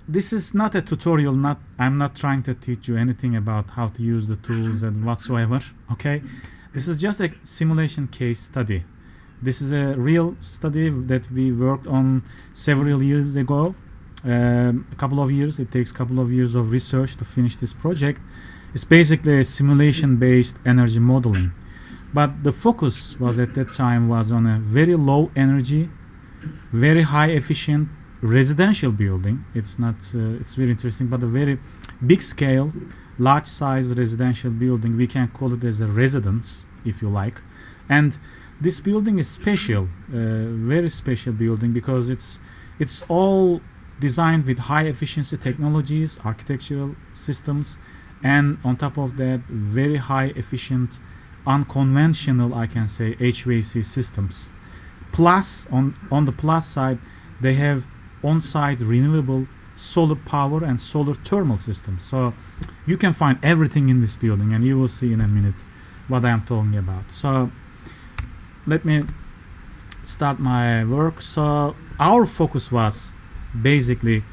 this is not a tutorial. I'm not trying to teach you anything about how to use the tools and whatsoever. Okay, this is just a simulation case study. This is a real study that we worked on several years ago. A couple of years. It takes a couple of years of research to finish this project. It's basically a simulation-based energy modeling, but the focus was at that time was on a very low energy, very high efficient residential building. It's not. It's very interesting, but a very big scale, large size residential building. We can call it as a residence, if you like, and this building is special, very special building because it's all designed with high efficiency technologies, architectural systems, and on top of that, very high efficient, unconventional, I can say, HVAC systems. Plus, on the plus side, they have on-site renewable solar power and solar thermal systems. So you can find everything in this building, and you will see in a minute what I am talking about. So let me start my work. So our focus was basically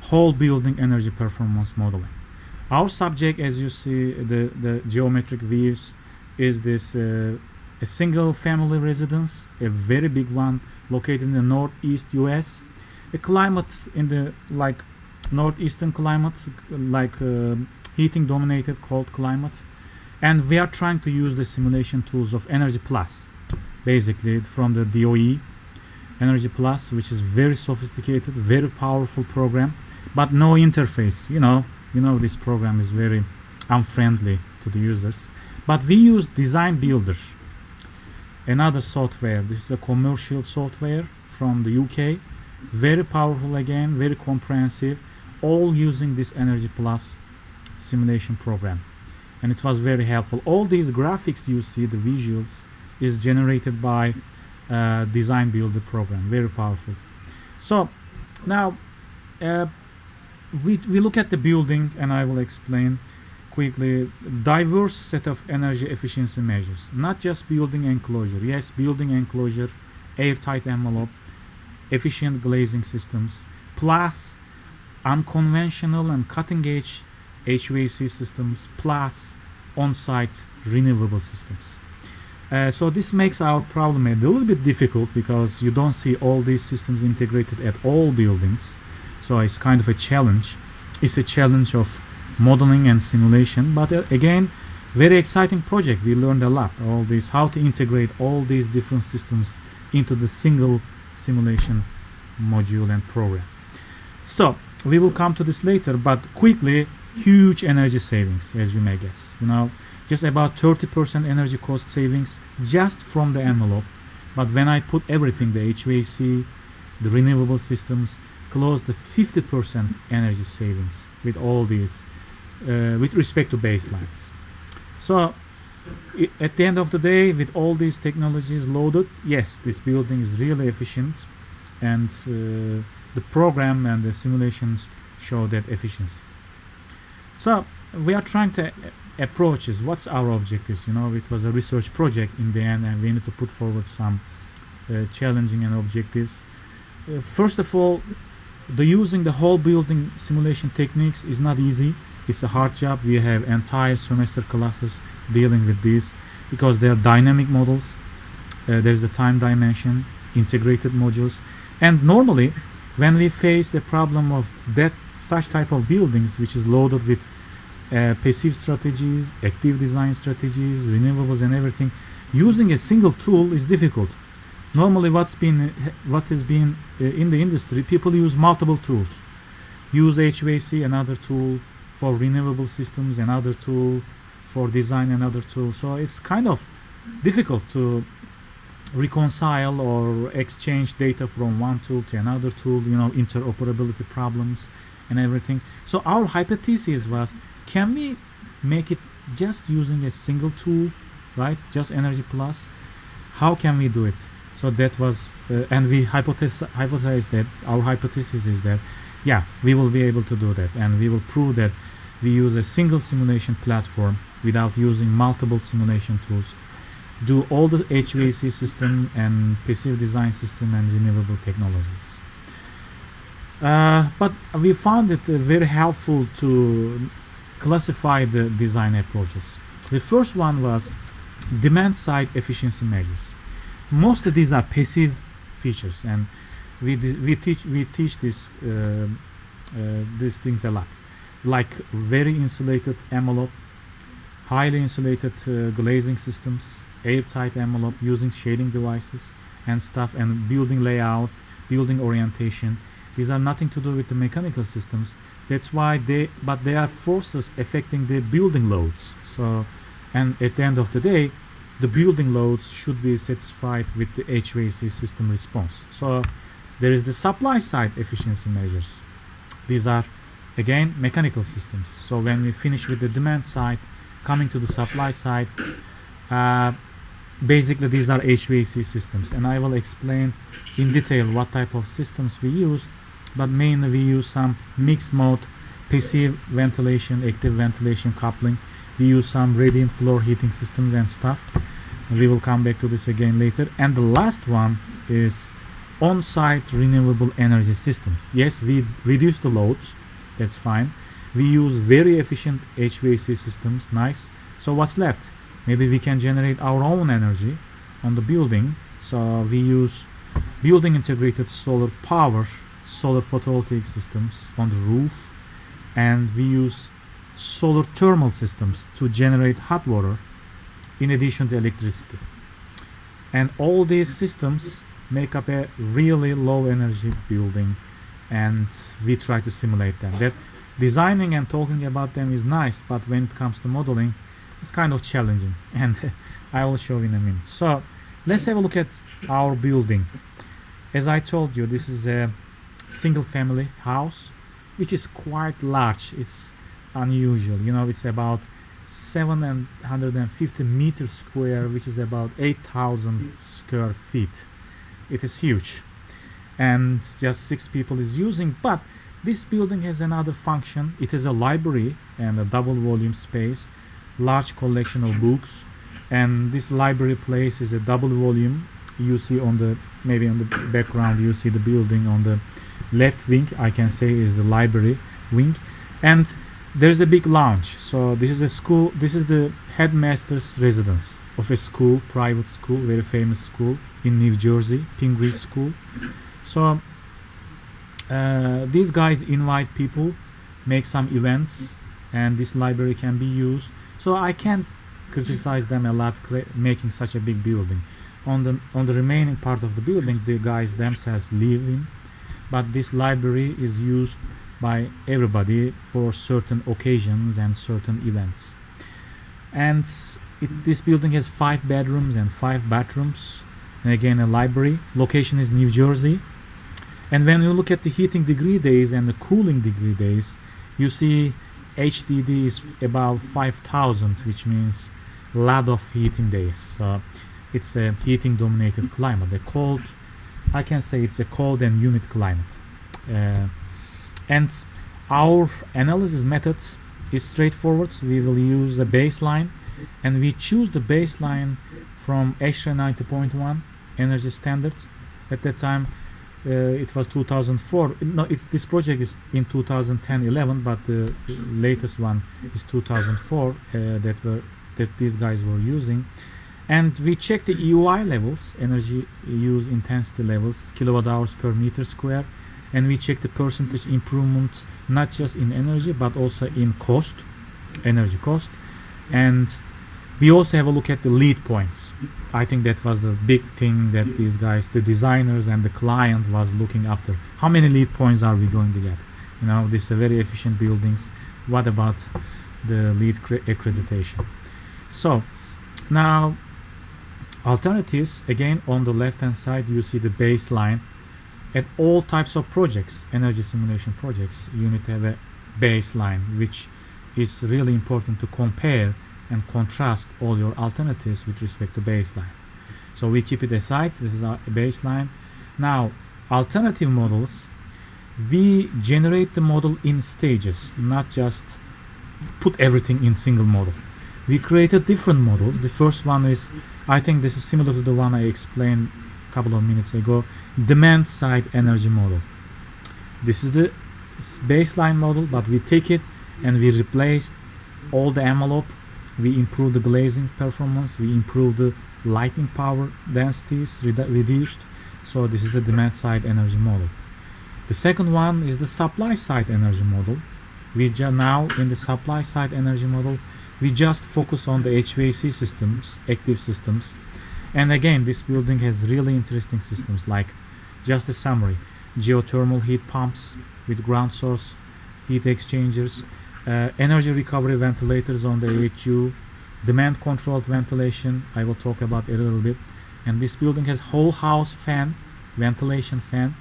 whole building energy performance modeling. Our subject, as you see the geometric views, is this a single family residence, a very big one located in the northeast US, a climate in the like northeastern climate, like heating dominated cold climate, and we are trying to use the simulation tools of Energy Plus, basically from the DOE Energy Plus, which is very sophisticated, very powerful program, but no interface. You know this program is very unfriendly to the users. But we use Design Builder, another software. This is a commercial software from the UK, very powerful again, very comprehensive, all using this Energy Plus simulation program, and it was very helpful. All these graphics you see, the visuals, is generated by Design Builder program, very powerful. So now we look at the building, and I will explain quickly. Diverse set of energy efficiency measures, not just building enclosure. Yes, building enclosure, airtight envelope, efficient glazing systems, plus unconventional and cutting-edge HVAC systems, plus on-site renewable systems. So this makes our problem a little bit difficult because you don't see all these systems integrated at all buildings. So it's kind of a challenge. It's a challenge of modeling and simulation, but again, very exciting project. We learned a lot. All this, how to integrate all these different systems into the single simulation module and program. So we will come to this later, but quickly, huge energy savings, as you may guess. Just about 30% energy cost savings just from the envelope. But when I put everything, the HVAC, the renewable systems, close to 50% energy savings with all these, with respect to baselines. So at the end of the day, with all these technologies loaded, yes, this building is really efficient, and the program and the simulations show that efficiency. So we are trying to approach is what's our objectives. It was a research project in the end, and we need to put forward some challenging and objectives. First of all, using the whole building simulation techniques is not easy. It's a hard job. We have entire semester classes dealing with this because they are dynamic models. There's the time dimension, integrated modules, and normally when we face a problem of such type of buildings, which is loaded with passive strategies, active design strategies, renewables and everything, using a single tool is difficult. Normally what has been in the industry, people use multiple tools. Use HVAC, another tool; for renewable systems, another tool; for design, another tool. So it's kind of difficult to reconcile or exchange data from one tool to another tool, interoperability problems and everything. So our hypothesis was, can we make it just using a single tool, right? Just Energy Plus. How can we do it? So that was, and we hypothesized that, our hypothesis is that, yeah, we will be able to do that, and we will prove that we use a single simulation platform without using multiple simulation tools, do all the HVAC system and passive design system and renewable technologies. But we found it very helpful to classify the design approaches. The first one was demand side efficiency measures. Most of these are passive features, and we teach this these things a lot, like very insulated envelope, highly insulated glazing systems, airtight envelope using shading devices and stuff, and building layout, building orientation. These are nothing to do with the mechanical systems. That's why they are forces affecting the building loads. So, and at the end of the day, the building loads should be satisfied with the HVAC system response. So there is the supply side efficiency measures. These are again mechanical systems. So when we finish with the demand side, coming to the supply side, basically these are HVAC systems, and I will explain in detail what type of systems we use, but mainly we use some mixed mode, passive ventilation, active ventilation coupling. We use some radiant floor heating systems and stuff. We will come back to this again later. And the last one is on-site renewable energy systems. Yes, we reduce the loads, that's fine. We use very efficient HVAC systems, nice. So what's left? Maybe we can generate our own energy on the building. So we use building integrated solar power, solar photovoltaic systems on the roof, and we use solar thermal systems to generate hot water in addition to electricity. And all these systems make up a really low energy building, and we try to simulate them. That designing and talking about them is nice, but when it comes to modeling, it's kind of challenging, and I will show in a minute. So let's have a look at our building. As I told you, this is a single family house, which is quite large. It's unusual, you know. It's about 750 meters square, which is about 8,000 square feet. It is huge, and just 6 people is using. But this building has another function. It is a library and a double volume space, large collection of books, and this library place is a double volume. You see on the, maybe on the background, you see the building on the left wing, I can say is the library wing, and there's a big lounge. So this is a school, this is the headmaster's residence of a school, private school, very famous school in New Jersey, Pingree School. So these guys invite people, make some events, and this library can be used. So I can't criticize them a lot making such a big building. On the remaining part of the building, the guys themselves live in, but this library is used by everybody for certain occasions and certain events. And this building has 5 bedrooms and 5 bathrooms, and again a library. Location is New Jersey. And when you look at the heating degree days and the cooling degree days, you see HDD is about 5,000, which means a lot of heating days. So it's a heating dominated climate. The cold, I can say it's a cold and humid climate. And our analysis method is straightforward. We will use a baseline, and we choose the baseline from ASHRAE 90.1 energy standard. At that time it was 2004. No, this project is in 2010-11, but the latest one is 2004 that these guys were using. And we check the EUI levels, energy use intensity levels, kilowatt hours per meter square, and we check the percentage improvement not just in energy but also in cost, energy cost. And we also have a look at the lead points. I think that was the big thing that these guys, the designers and the client, was looking after. How many lead points are we going to get? You know, these are very efficient buildings. What about the LEED accreditation? So now alternatives, again on the left hand side you see the baseline. At all types of projects, energy simulation projects, you need to have a baseline, which is really important to compare and contrast all your alternatives with respect to baseline. So we keep it aside. This is our baseline. Now alternative models, we generate the model in stages, not just put everything in single model. We created different models. The first one is, I think this is similar to the one I explained a couple of minutes ago, demand side energy model. This is the baseline model, but we take it and we replace all the envelope. We improve the glazing performance. We improve the lighting power densities reduced. So this is the demand side energy model. The second one is the supply side energy model. Now in the supply side energy model, we just focus on the HVAC systems, active systems. And again, this building has really interesting systems, like, just a summary: geothermal heat pumps with ground source heat exchangers, energy recovery ventilators on the HU, demand controlled ventilation. I will talk about it a little bit. And this building has whole house fan, ventilation fan,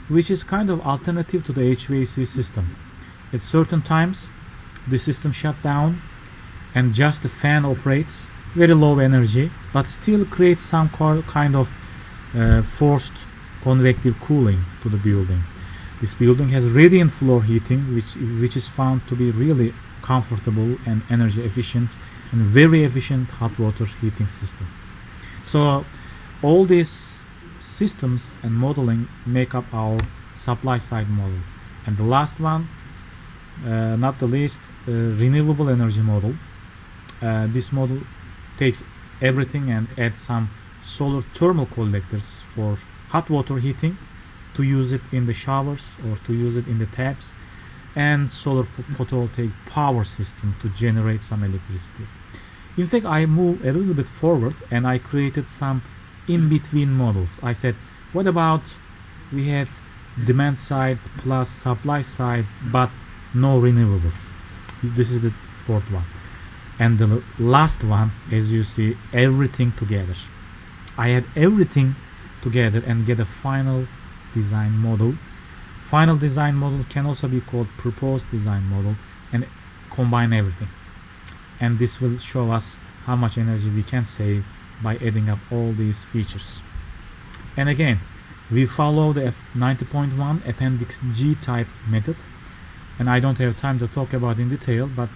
which is kind of alternative to the HVAC system. At certain times, the system shut down and just the fan operates, very low energy, but still creates some kind of forced convective cooling to the building. This building has radiant floor heating, which is found to be really comfortable and energy efficient, and very efficient hot water heating system. So all these systems and modeling make up our supply side model. And the last one, not the least, renewable energy model. This model takes everything and adds some solar thermal collectors for hot water heating, to use it in the showers or to use it in the taps, and solar photovoltaic power system to generate some electricity. In fact, I moved a little bit forward and I created some in-between models. I said, what about we had demand side plus supply side but no renewables? This is the fourth one. And the last one, as you see, everything together. I had everything together and get a final design model. Final design model can also be called proposed design model, and combine everything. And this will show us how much energy we can save by adding up all these features. And again, we follow the 90.1 Appendix G type method, and I don't have time to talk about in detail, but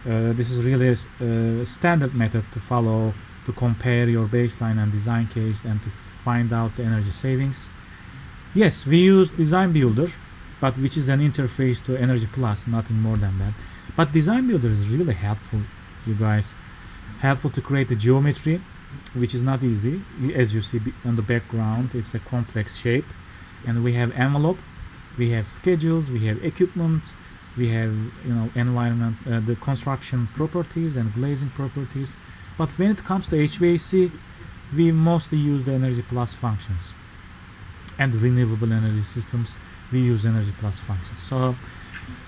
this is really a standard method to follow to compare your baseline and design case and to find out the energy savings. Yes, we use Design Builder, but which is an interface to Energy Plus, nothing more than that. But Design Builder is really helpful, you guys. Helpful to create the geometry, which is not easy. As you see on the background, it's a complex shape. And we have envelope, we have schedules, we have equipment, we have environment, the construction properties and glazing properties. But when it comes to HVAC, we mostly use the Energy Plus functions. And renewable energy systems, we use Energy Plus functions. So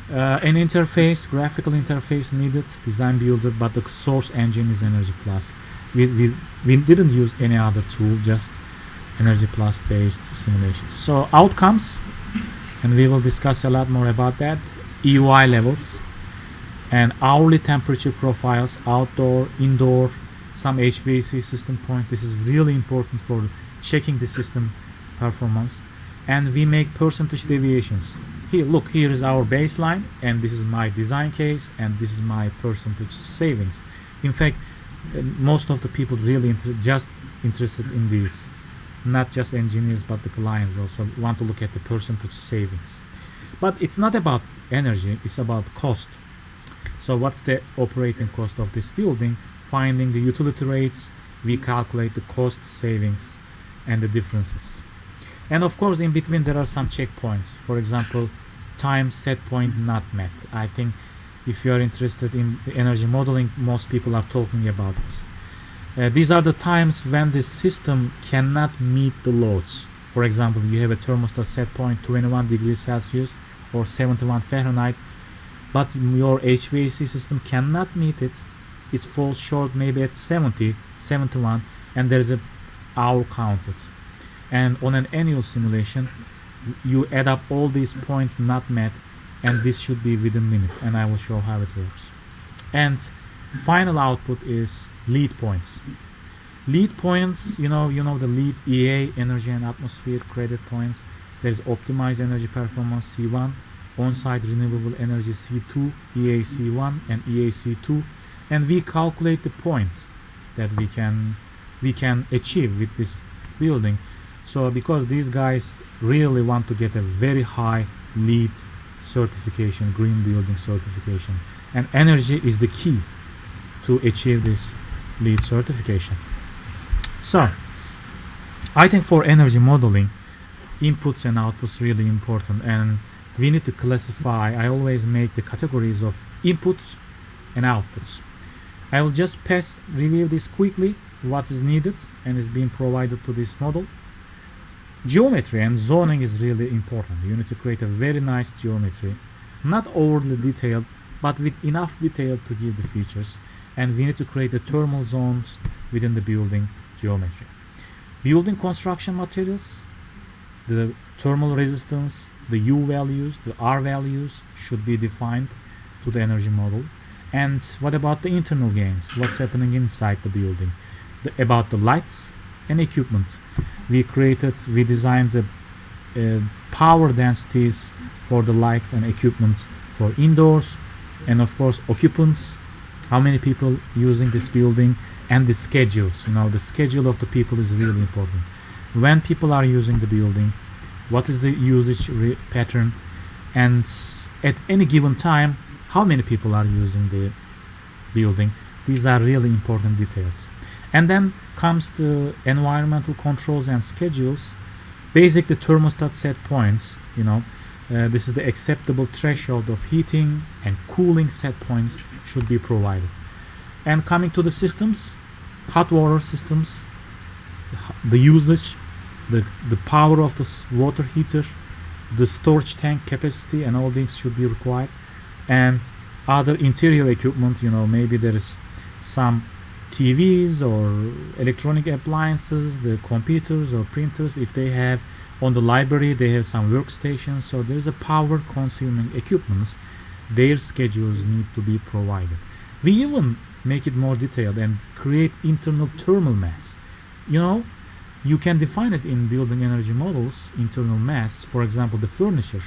an interface, graphical interface needed, Design Builder, but the source engine is Energy Plus. We didn't use any other tool, just Energy Plus based simulations. So outcomes, and we will discuss a lot more about that. EUI levels and hourly temperature profiles, outdoor, indoor, some HVAC system point. This is really important for checking the system performance. And we make percentage deviations. Here, look, here is our baseline, and this is my design case, and this is my percentage savings. In fact, most of the people really just interested in this, not just engineers, but the clients also want to look at the percentage savings. But it's not about energy, it's about cost. So what's the operating cost of this building? Finding the utility rates, we calculate the cost savings and the differences. And of course, in between there are some checkpoints. For example, time set point not met. I think if you are interested in energy modeling, most people are talking about this. These are the times when the system cannot meet the loads. For example, you have a thermostat set point 21 degrees Celsius or 71 Fahrenheit, but your HVAC system cannot meet it. It falls short maybe at 70, 71, and there's a hour counted. And on an annual simulation, you add up all these points not met, and this should be within limit, and I will show how it works. And final output is lead points. Lead points, you know the lead EA, energy and atmosphere credit points. There's optimized energy performance C1, on-site renewable energy C2, EA C1 and EA C2, and we calculate the points that we can achieve with this building. So because these guys really want to get a very high LEED certification, green building certification. And energy is the key to achieve this LEED certification. So I think for energy modeling, inputs and outputs really important, and we need to classify. I always make the categories of inputs and outputs. I will just review this quickly, what is needed and is being provided to this model. Geometry and zoning is really important. You need to create a very nice geometry, not overly detailed, but with enough detail to give the features. And we need to create the thermal zones within the building geometry. Building construction materials, the thermal resistance, the U values, the R values should be defined to the energy model. And what about the internal gains? What's happening inside the building? About the lights and equipment. We designed the power densities for the lights and equipments for indoors, and of course occupants, how many people using this building, and the schedules. The schedule of the people is really important. When people are using the building, what is the usage pattern, and at any given time, how many people are using the building. These are really important details. And then comes the environmental controls and schedules. Basic, the thermostat set points. This is the acceptable threshold of heating and cooling set points should be provided. And coming to the systems, hot water systems, the usage, the power of the water heater, the storage tank capacity, and all things should be required. And other interior equipment, maybe there is some TVs or electronic appliances, the computers or printers. If they have on the library, they have some workstations, so there's a power consuming equipments, their schedules need to be provided. We even make it more detailed and create internal thermal mass. You can define it in building energy models, internal mass. For example, the furniture,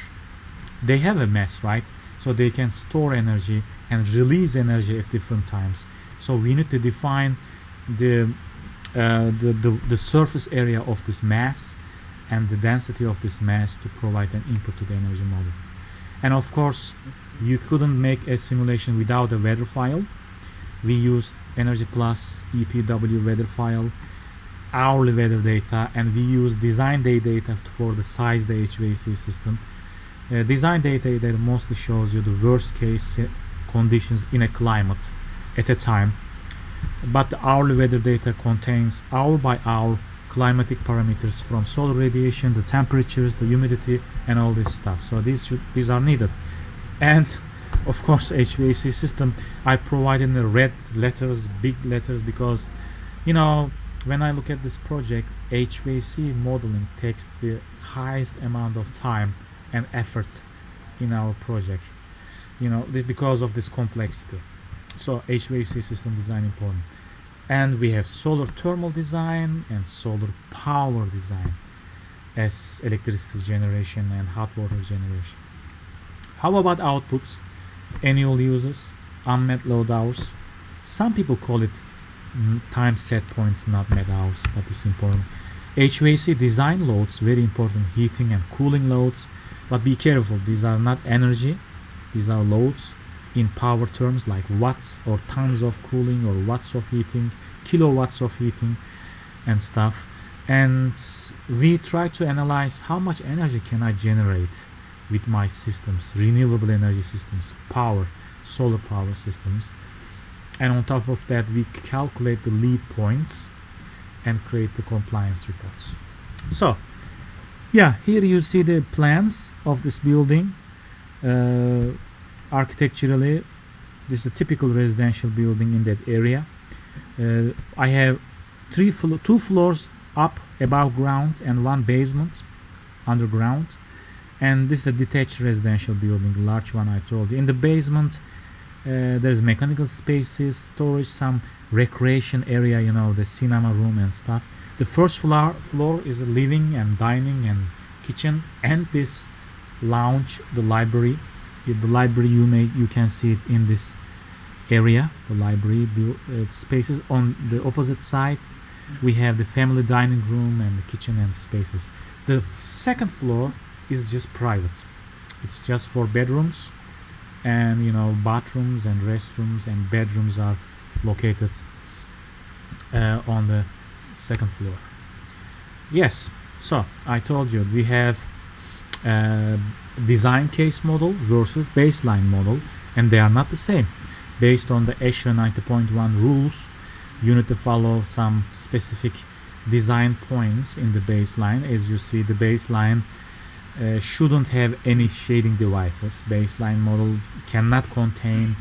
they have a mass, right? So they can store energy and release energy at different times. So we need to define the surface area of this mass and the density of this mass to provide an input to the energy model. And of course, you couldn't make a simulation without a weather file. We used Energy Plus EPW weather file, hourly weather data, and we use design day data for the size the HVAC system. Design data that mostly shows you the worst case conditions in a climate at a time, but the hourly weather data contains hour by hour climatic parameters from solar radiation, the temperatures, the humidity, and all this stuff. So these are needed. And of course, HVAC system, I provided in the red letters, big letters, because when I look at this project, HVAC modeling takes the highest amount of time and effort in our project, because of this complexity. So HVAC system design important. And we have solar thermal design and solar power design as electricity generation and hot water generation. How about outputs? Annual uses, unmet load hours. Some people call it time set points, not met hours, but it's important. HVAC design loads, very important, heating and cooling loads. But be careful, these are not energy, these are loads in power terms, like watts or tons of cooling or watts of heating, kilowatts of heating and stuff. And we try to analyze how much energy can I generate with my systems, renewable energy systems, power, solar power systems. And on top of that, we calculate the lead points and create the compliance reports. So yeah, here you see the plans of this building. Architecturally, this is a typical residential building in that area. I have two floors up above ground and one basement underground. And this is a detached residential building, large one I told you. In the basement, there's mechanical spaces, storage, some recreation area, the cinema room and stuff. The first floor is a living and dining and kitchen, and this lounge, the library. The library, you can see it in this area, the library spaces. On the opposite side, we have the family dining room and the kitchen and spaces. The second floor is just private. It's just for bedrooms, and bathrooms and restrooms and bedrooms are located on the second floor. Yes, so I told you we have design case model versus baseline model, and they are not the same. Based on the ESHRE 90.1 rules, you need to follow some specific design points in the baseline. As you see, the baseline shouldn't have any shading devices. Baseline model cannot contain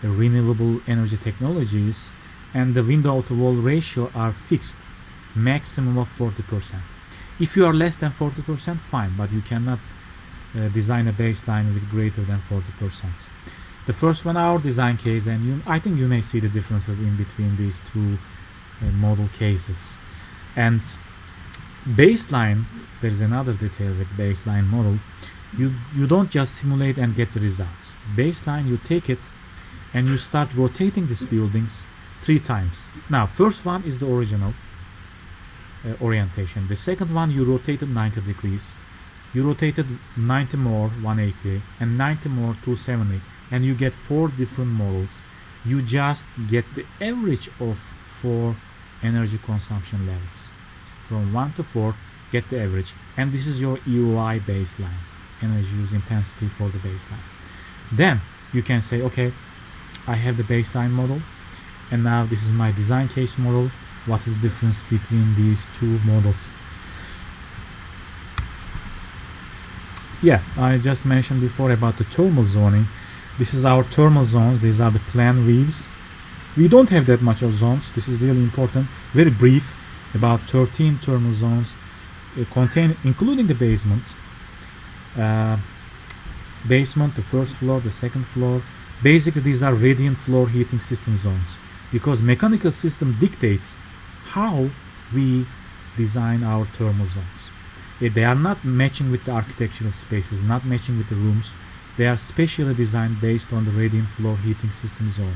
renewable energy technologies, and the window to wall ratio are fixed, maximum of 40%. If you are less than 40%, fine, but you cannot design a baseline with greater than 40%. The first one, our design case, and I think you may see the differences in between these two model cases. And baseline, there's another detail with baseline model. You don't just simulate and get the results. Baseline, you take it and you start rotating these buildings 3 times. Now, first one is the original orientation. The second one, you rotated 90 degrees. You rotated 90 more, 180, and 90 more, 270, and you get 4 different models. You just get the average of 4 energy consumption levels. From 1 to 4, get the average. And this is your EUI baseline, energy use intensity for the baseline. Then you can say, okay, I have the baseline model, and now this is my design case model. What is the difference between these two models? Yeah, I just mentioned before about the thermal zoning. This is our thermal zones. These are the plan views. We don't have that much of zones. This is really important. Very brief, about 13 thermal zones contain, including the basement. Basement, the first floor, the second floor. Basically, these are radiant floor heating system zones, because mechanical system dictates how we design our thermal zones. They are not matching with the architectural spaces, not matching with the rooms. They are specially designed based on the radiant floor heating system zone.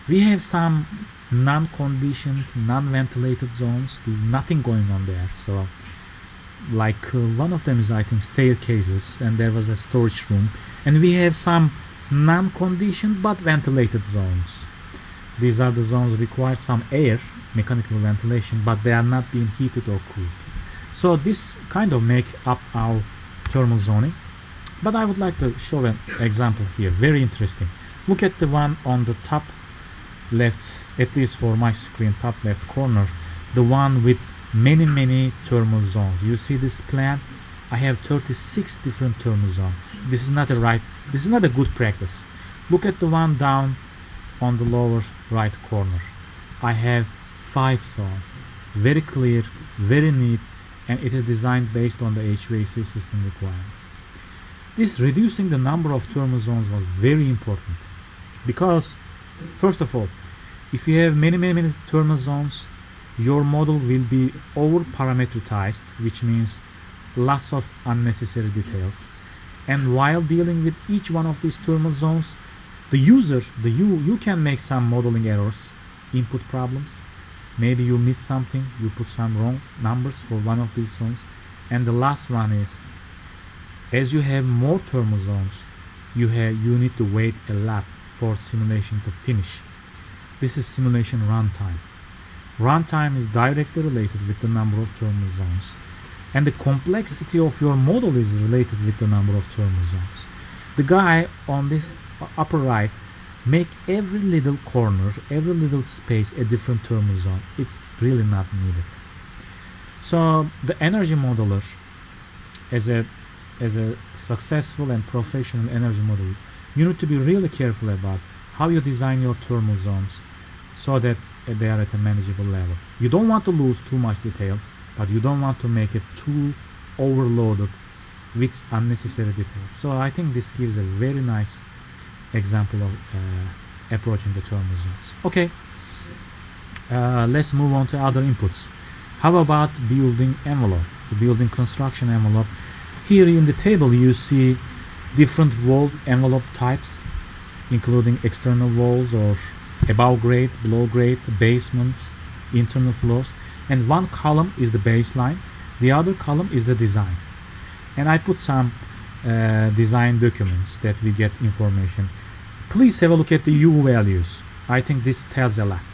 We have some non-conditioned, non-ventilated zones. There's nothing going on there. So, like one of them is, I think, staircases, and there was a storage room. And we have some non-conditioned but ventilated zones. These are the zones require some air, mechanical ventilation, but they are not being heated or cooled. So this kind of make up our thermal zoning. But I would like to show an example here, very interesting. Look at the one on the top left, at least for my screen, top left corner, the one with many thermal zones. You see this plan? I have 36 different thermal zones. This is not a good practice. Look at the one down on the lower right corner. I have 5 zones. Very clear, very neat, and it is designed based on the HVAC system requirements. This reducing the number of thermal zones was very important, because first of all, if you have many thermal zones, your model will be over parameterized, which means lots of unnecessary details. And while dealing with each one of these thermal zones, the user, you can make some modeling errors, input problems. Maybe you miss something, you put some wrong numbers for one of these zones. And the last one is, as you have more thermal zones, you need to wait a lot for simulation to finish. This is simulation runtime. Runtime is directly related with the number of thermal zones, and the complexity of your model is related with the number of thermal zones. The guy on this upper right make every little corner, every little space a different thermal zone. It's really not needed. So the energy modeler, as a successful and professional energy modeler, you need to be really careful about how you design your thermal zones so that they are at a manageable level. You don't want to lose too much detail, but you don't want to make it too overloaded with unnecessary details. So I think this gives a very nice example of approaching the thermal zones. Okay, let's move on to other inputs. How about building envelope, the building construction envelope? Here in the table you see different wall envelope types, including external walls or above grade, below grade, basement, internal floors, and one column is the baseline, the other column is the design. And I put some design documents that we get information. Please have a look at the U values. I think this tells a lot.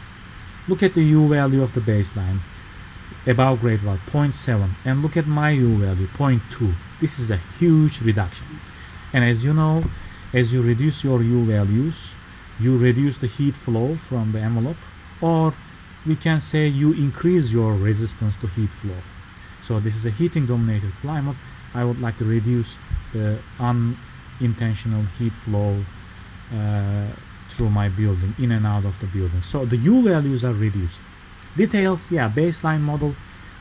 Look at the U value of the baseline, above grade value 0.7, and look at my U value 0.2. This is a huge reduction. And as you know, as you reduce your U values, you reduce the heat flow from the envelope, or we can say you increase your resistance to heat flow. So this is a heating dominated climate. I would like to reduce the unintentional heat flow through my building, in and out of the building. So the U values are reduced. Details, yeah, baseline model,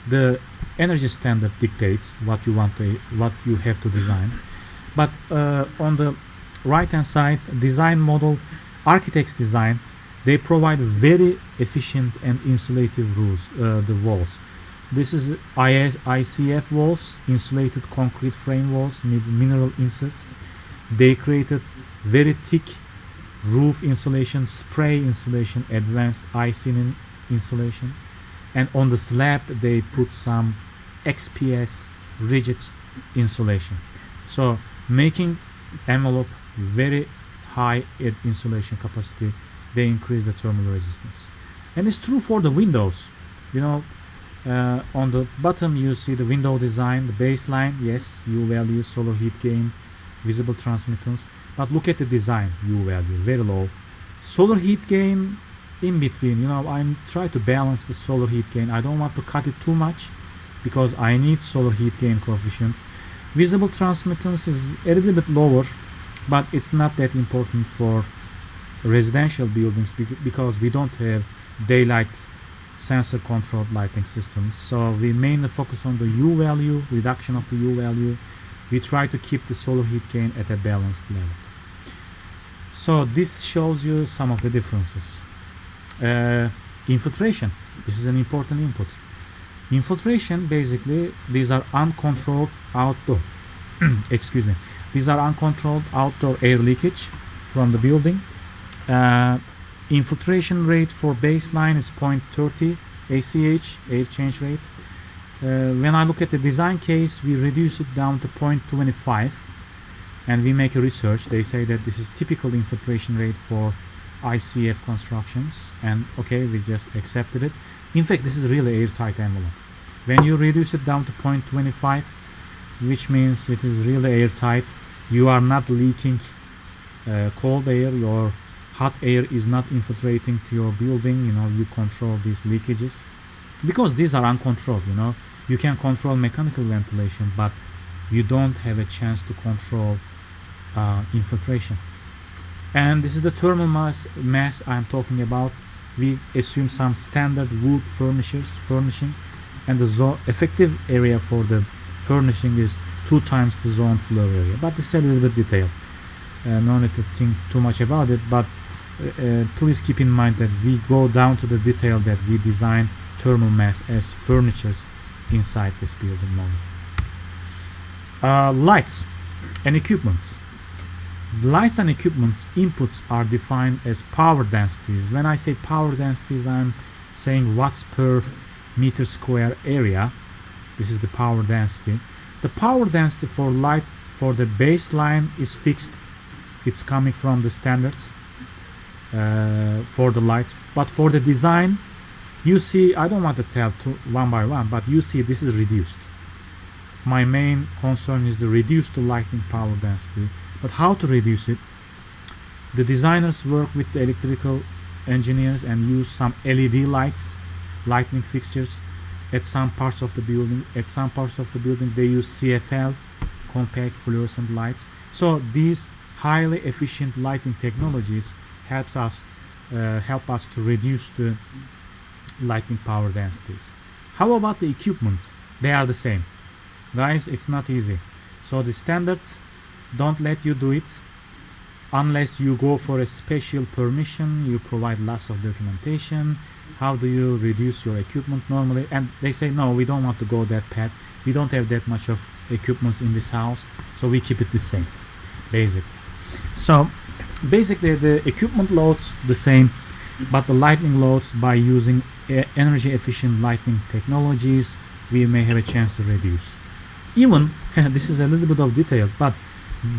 the energy standard dictates what you want to, what you have to design. But on the right hand side, design model, architects design, they provide very efficient and insulative rules, the walls. This is ICF walls, insulated concrete frame walls, mineral inserts. They created very thick roof insulation, spray insulation, advanced icing insulation, and on the slab they put some XPS rigid insulation. So making envelope very high insulation capacity, they increase the thermal resistance. And it's true for the windows. You know, on the bottom you see the window design, the baseline, yes, U value, solar heat gain, visible transmittance. But look at the design, U value, very low. Solar heat gain in between, you know, I try to balance the solar heat gain. I don't want to cut it too much because I need solar heat gain coefficient. Visible transmittance is a little bit lower, but it's not that important for residential buildings because we don't have daylight sensor controlled lighting systems. So we mainly focus on the U value, reduction of the U value. We try to keep the solar heat gain at a balanced level. So this shows you some of the differences. Infiltration, this is an important input. Infiltration, basically, these are uncontrolled outdoor excuse me, these are uncontrolled outdoor air leakage from the building. Infiltration rate for baseline is 0.30 ACH, air change rate. When I look at the design case, we reduce it down to 0.25, and we make a research. They say that this is typical infiltration rate for ICF constructions, and okay, we just accepted it. In fact, this is really airtight envelope. When you reduce it down to 0.25, which means it is really airtight, you are not leaking cold air, your hot air is not infiltrating to your building. You know, you control these leakages because these are uncontrolled. You know, you can control mechanical ventilation, but you don't have a chance to control infiltration. And this is the thermal mass I'm talking about. We assume some standard wood furnishing, and the effective area for the furnishing is 2 times the zone floor area. But this is a little bit detailed. No need to think too much about it, but please keep in mind that we go down to the detail that we design thermal mass as furnitures inside this building model. Lights and equipments. Lights and equipments inputs are defined as power densities. When I say power densities, I'm saying watts per meter square area. This is the power density. The power density for light for the baseline is fixed. It's coming from the standards for the lights. But for the design, you see, I don't want to tell one by one, but you see this is reduced. My main concern is to reduce the lighting power density. But how to reduce it? The designers work with the electrical engineers and use some LED lights, lighting fixtures at some parts of the building. At some parts of the building they use CFL, compact fluorescent lights. So these highly efficient lighting technologies help us to reduce the lighting power densities. How about the equipment? They are the same. Guys, it's not easy. So the standards don't let you do it unless you go for a special permission. You provide lots of documentation. How do you reduce your equipment normally? And they say, no, we don't want to go that path. We don't have that much of equipment in this house, so we keep it the same, basically. So basically the equipment loads the same, but the lighting loads, by using energy efficient lighting technologies, we may have a chance to reduce. Even this is a little bit of detail, but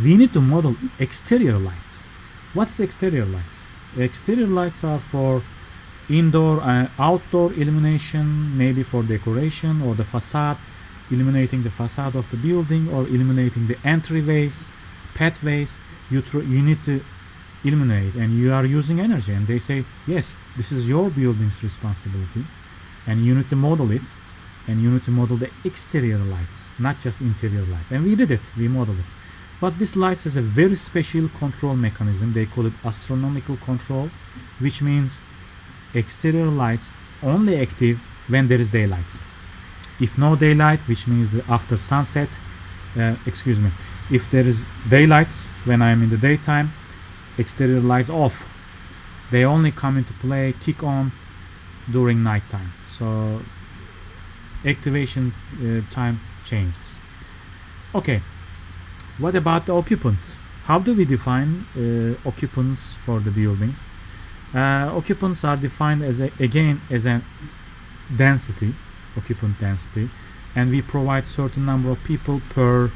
we need to model exterior lights. What's exterior lights? Exterior lights are for indoor and outdoor illumination, maybe for decoration or the facade, illuminating the facade of the building or illuminating the entryways, pathways. You need to illuminate, and you are using energy, and they say, yes, this is your building's responsibility, and you need to model it, and you need to model the exterior lights, not just interior lights. And we did it, we modeled it. But this lights has a very special control mechanism. They call it astronomical control, which means exterior lights only active when there is daylight. If no daylight, which means the after sunset, if there is daylight when I am in the daytime, exterior lights off. They only come into play, kick on during nighttime. So activation time changes. Okay, what about the occupants? How do we define occupants for the buildings? Occupants are defined as a density, occupant density, and we provide certain number of people per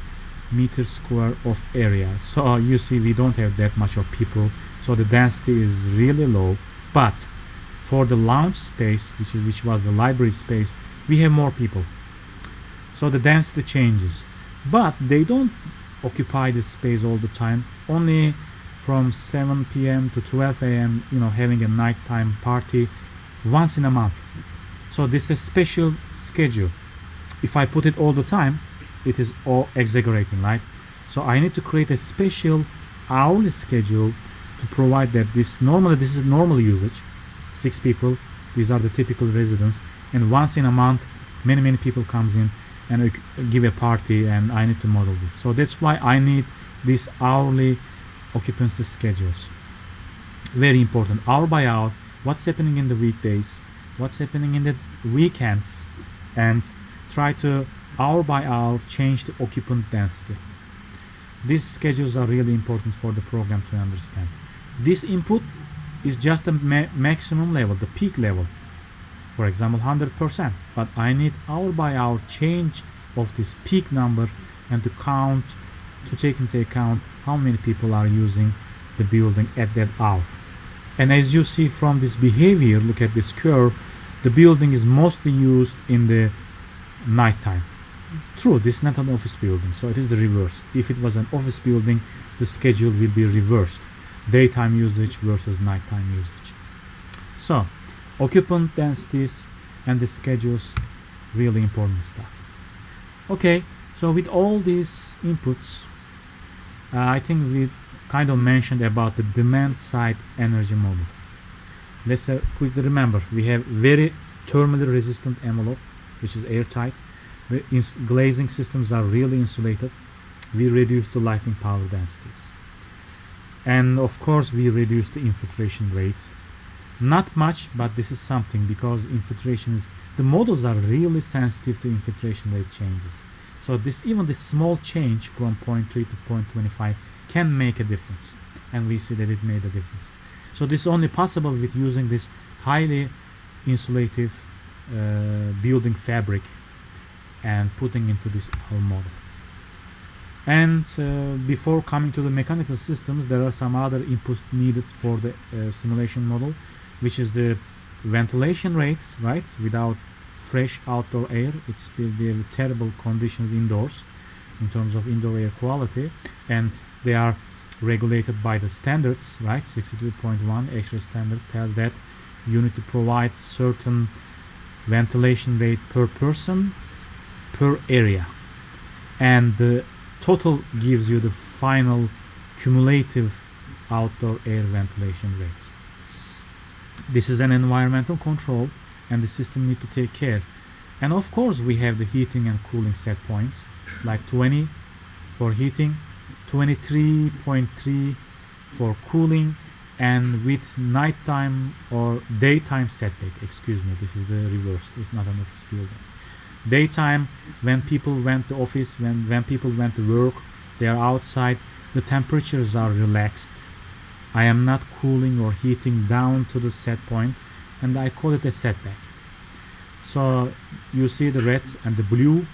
meter square of area. So you see we don't have that much of people, so the density is really low. But for the lounge space, which was the library space, we have more people, so the density changes. But they don't occupy the space all the time, only from 7 p.m. to 12 a.m. Having a nighttime party once in a month. So this is a special schedule. If I put it all the time, it is all exaggerating, right? So I need to create a special hourly schedule to provide that this is normal usage, 6 people, these are the typical residents, and once in a month many people comes in and give a party, and I need to model this. So that's why I need these hourly occupancy schedules. Very important, hour by hour, what's happening in the weekdays, what's happening in the weekends, and try to hour by hour change the occupant density. These schedules are really important for the program to understand. This input is just the maximum level, the peak level, for example 100%, but I need hour by hour change of this peak number and to take into account how many people are using the building at that hour. And as you see from this behavior, look at this curve, the building is mostly used in the nighttime. True, this is not an office building, so it is the reverse. If it was an office building, the schedule will be reversed, daytime usage versus nighttime usage. So occupant densities and the schedules, really important stuff. Okay, so with all these inputs, I think we kind of mentioned about the demand side energy model. Let's quickly remember, we have very thermally resistant envelope, which is airtight. The glazing systems are really insulated. We reduce the lighting power densities, and of course we reduce the infiltration rates. Not much, but this is something, because the models are really sensitive to infiltration rate changes. So even this small change from 0.3 to 0.25 can make a difference, and we see that it made a difference. So this is only possible with using this highly insulative building fabric and putting into this our model. And before coming to the mechanical systems, there are some other inputs needed for the simulation model, which is the ventilation rates, right? Without fresh outdoor air, it will be terrible conditions indoors in terms of indoor air quality, and they are regulated by the standards, right? 62.1 ASHRAE standards tells that you need to provide certain ventilation rate per person per area, and the total gives you the final cumulative outdoor air ventilation rate. This is an environmental control, and the system need to take care. And of course we have the heating and cooling set points, like 20 for heating, 23.3 for cooling, and with nighttime or daytime setback, this is the reverse, it's not an office building. Daytime, when people went to office, when people went to work, they are outside, the temperatures are relaxed. I am not cooling or heating down to the set point, and I call it a setback. So you see the red and the blue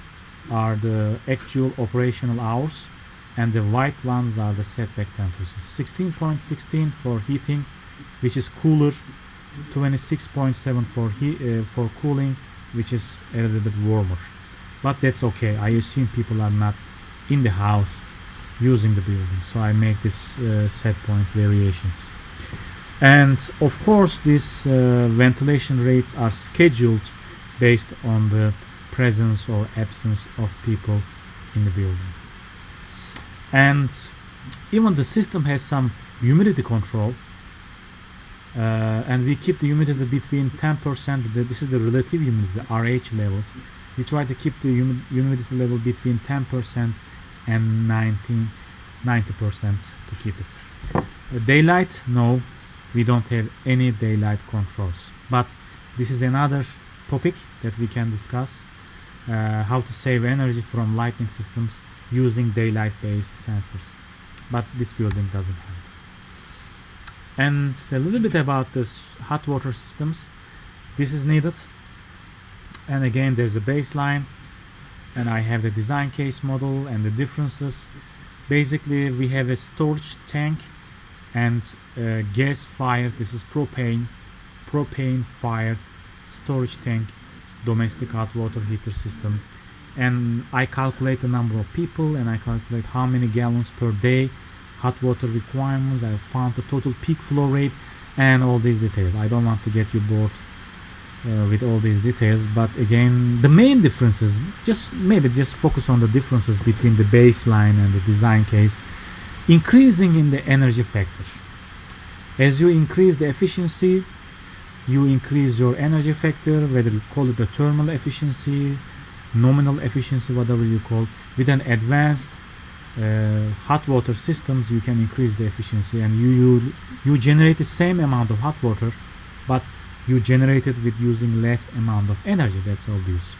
are the actual operational hours, and the white ones are the setback temperatures. 16.16 for heating, which is cooler, 26.7 for cooling, which is a little bit warmer. But that's okay. I assume people are not in the house using the building, so I make this set point variations. And of course, these ventilation rates are scheduled based on the presence or absence of people in the building. And even the system has some humidity control, and we keep the humidity between 10%. This is the relative humidity, the RH levels. We try to keep the humidity level between 10% and 90% to keep it. Daylight, no, we don't have any daylight controls. But this is another topic that we can discuss, how to save energy from lighting systems using daylight-based sensors. But this building doesn't have it. And a little bit about the hot water systems. This is needed. And again, there's a baseline, and I have the design case model and the differences. Basically, we have a storage tank and gas fired. This is propane fired storage tank, domestic hot water heater system. And I calculate the number of people, and I calculate how many gallons per day hot water requirements. I found the total peak flow rate and all these details. I don't want to get you bored with all these details, but again, the main differences, just focus on the differences between the baseline and the design case. Increasing in the energy factor. As you increase the efficiency, you increase your energy factor, whether you call it the thermal efficiency, nominal efficiency, whatever you call. With an advanced hot water systems, you can increase the efficiency, and you generate the same amount of hot water, but you generate it with using less amount of energy. That's obvious.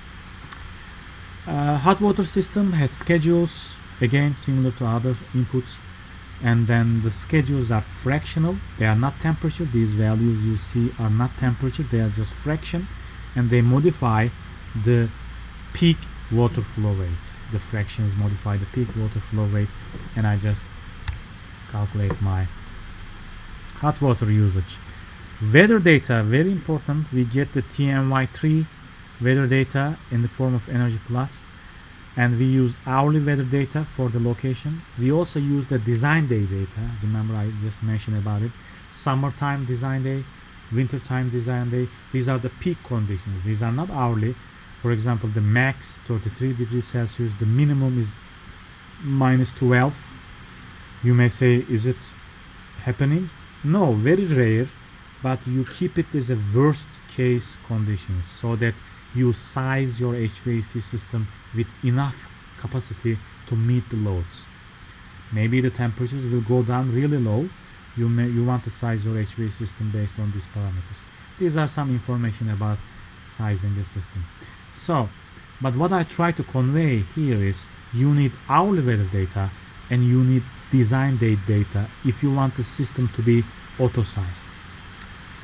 Hot water system has schedules, again similar to other inputs, and then the schedules are fractional. They are not temperature. These values you see are not temperature, they are just fraction, and they modify the peak water flow rate. The fractions modify the peak water flow rate, and I just calculate my hot water usage. Weather data, very important. We get the TMY3 weather data in the form of Energy Plus, and we use hourly weather data for the location. We also use the design day data. Remember, I just mentioned about it. Summertime design day, wintertime design day. These are the peak conditions. These are not hourly. For example, the max 33 degrees Celsius, the minimum is -12. You may say, is it happening? No, very rare, but you keep it as a worst case conditions so that you size your HVAC system with enough capacity to meet the loads. Maybe the temperatures will go down really low. You want to size your HVAC system based on these parameters. These are some information about sizing the system. So, but what I try to convey here is you need hourly weather data and you need design date data if you want the system to be auto-sized.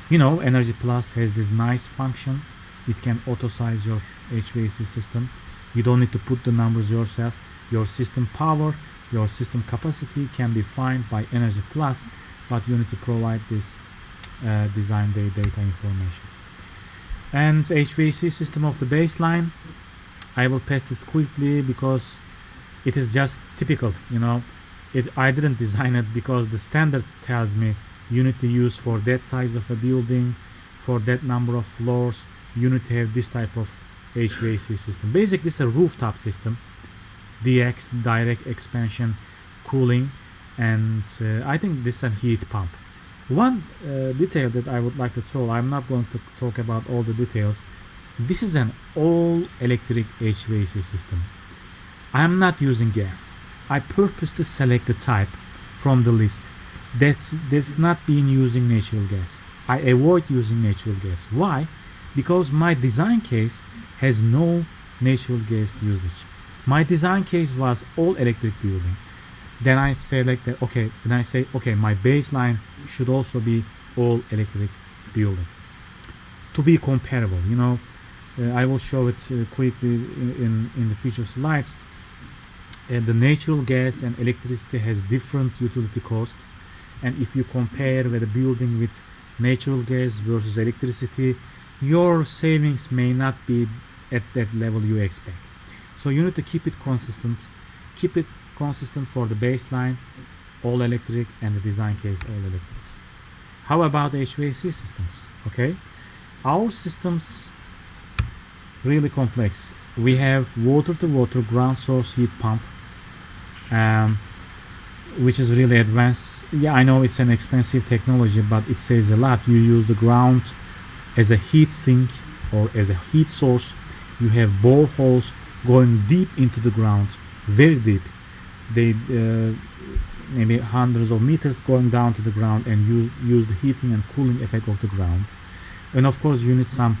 You know, Energy Plus has this nice function. It can auto-size your HVAC system. You don't need to put the numbers yourself. Your system power, your system capacity can be defined by Energy Plus, but you need to provide this design day data information. And HVAC system of the baseline, I will pass this quickly because it is just typical. You know, I didn't design it because the standard tells me you need to use for that size of a building, for that number of floors, you need to have this type of HVAC system. Basically, it's a rooftop system, DX, direct expansion cooling, and I think this is a heat pump. One detail that I would like to tell, I'm not going to talk about all the details. This is an all electric HVAC system. I'm not using gas. I purposely select the type from the list that's not being using natural gas. I avoid using natural gas. Why? Because my design case has no natural gas usage. My design case was all electric building. Then I select that, okay, and I say, okay, my baseline should also be all electric building. To be comparable, you know, I will show it quickly in the future slides. the natural gas and electricity has different utility cost, and if you compare with a building with natural gas versus electricity, your savings may not be at that level you expect. So you need to keep it consistent for the baseline all electric and the design case all electric. How about HVAC systems? Okay, our systems really complex. We have water to water ground source heat pump, which is really advanced. Yeah, I know it's an expensive technology, but it saves a lot. You use the ground as a heat sink or as a heat source. You have boreholes going deep into the ground, very deep. They maybe hundreds of meters going down to the ground, and use the heating and cooling effect of the ground. And of course you need some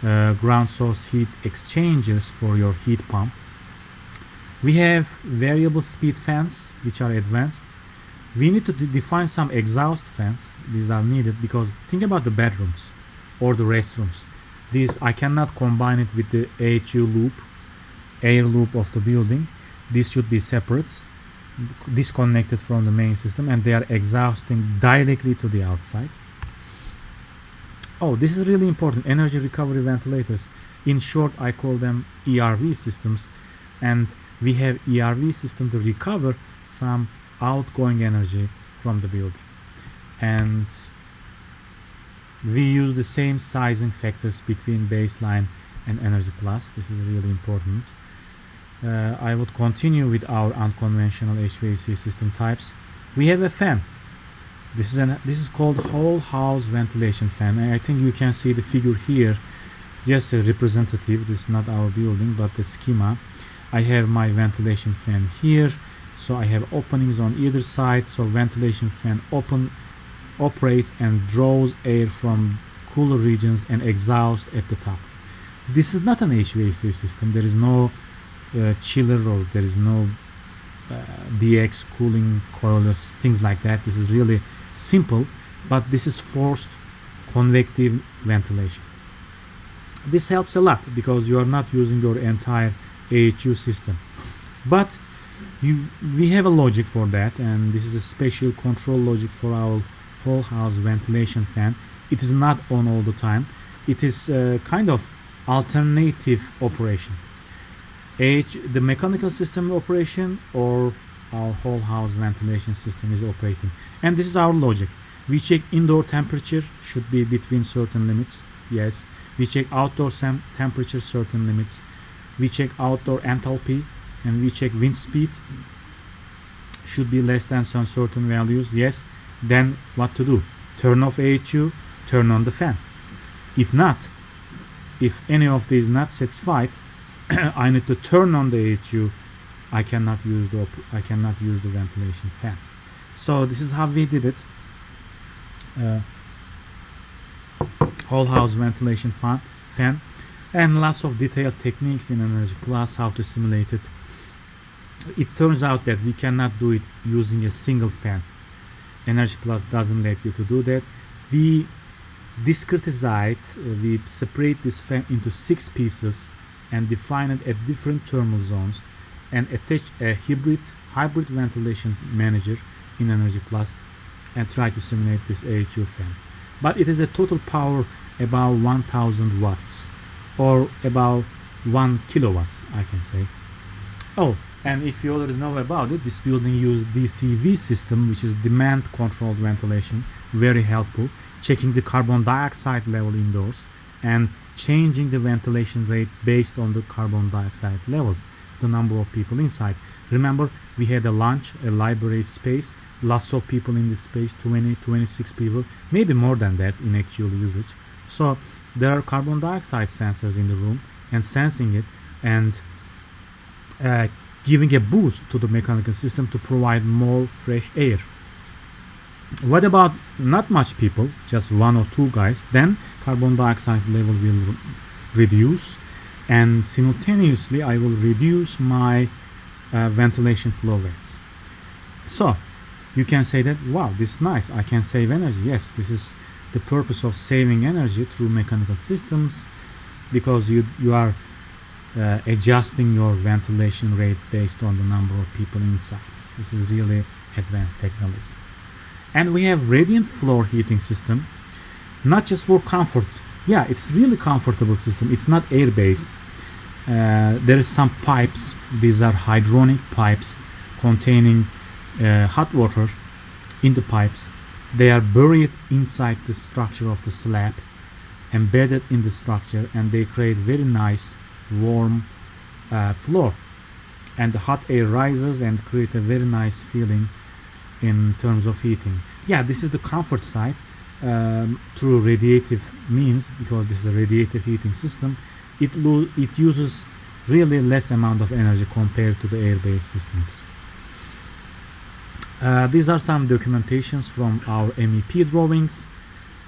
ground source heat exchangers for your heat pump. We have variable speed fans, which are advanced. We need to define some exhaust fans. These are needed because think about the bedrooms or the restrooms. These I cannot combine it with the AHU loop, air loop of the building. These should be separate, disconnected from the main system, and they are exhausting directly to the outside. Oh, this is really important. Energy recovery ventilators. In short, I call them ERV systems, and we have ERV system to recover some outgoing energy from the building. And we use the same sizing factors between baseline and energy plus. This is really important. I would continue with our unconventional HVAC system types. We have a fan. This is called whole house ventilation fan. And I think you can see the figure here, just a representative. This is not our building, but the schema. I have my ventilation fan here, so I have openings on either side. So ventilation fan operates and draws air from cooler regions and exhaust at the top. This is not an HVAC system. There is no chiller, or there is no DX cooling coilers, things like that. This is really simple, but this is forced convective ventilation. This helps a lot because you are not using your entire AHU system, but we have a logic for that, and this is a special control logic for our whole house ventilation fan. It is not on all the time. It is kind of alternative operation. The mechanical system operation or our whole house ventilation system is operating, and this is our logic. We check indoor temperature should be between certain limits. Yes, we check outdoor temperature certain limits. We check outdoor enthalpy, and we check wind speed should be less than some certain values. Yes, then what to do? Turn off AHU, turn on the fan. If not, if any of these not satisfied, I need to turn on the AHU. I cannot use the ventilation fan. So this is how we did it. Whole house ventilation fan, and lots of detailed techniques in Energy Plus how to simulate it. It turns out that we cannot do it using a single fan. Energy Plus doesn't let you to do that. We discretize, we separate this fan into 6 pieces and define it at different thermal zones, and attach a hybrid ventilation manager in Energy Plus and try to simulate this AHU fan. But it is a total power about 1000 watts or about 1 kilowatts, I can say. Oh, and if you already know about it, this building used DCV system, which is demand controlled ventilation, very helpful, checking the carbon dioxide level indoors and changing the ventilation rate based on the carbon dioxide levels, the number of people inside. Remember, we had a lunch, a library space, lots of people in this space, 26 people, maybe more than that in actual usage. So there are carbon dioxide sensors in the room and sensing it and giving a boost to the mechanical system to provide more fresh air. What about not much people, just 1 or 2 guys? Then carbon dioxide level will reduce, and simultaneously I will reduce my ventilation flow rates. So you can say that, wow, this is nice, I can save energy. Yes, this is the purpose of saving energy through mechanical systems, because you are adjusting your ventilation rate based on the number of people inside. This is really advanced technology. And we have radiant floor heating system, not just for comfort. Yeah, it's really comfortable system. It's not air based. There is some pipes. These are hydronic pipes containing hot water in the pipes. They are buried inside the structure of the slab, embedded in the structure, and they create very nice warm floor, and the hot air rises and create a very nice feeling in terms of heating. Yeah, this is the comfort side through radiative means, because this is a radiative heating system. It uses really less amount of energy compared to the air-based systems. These are some documentations from our MEP drawings.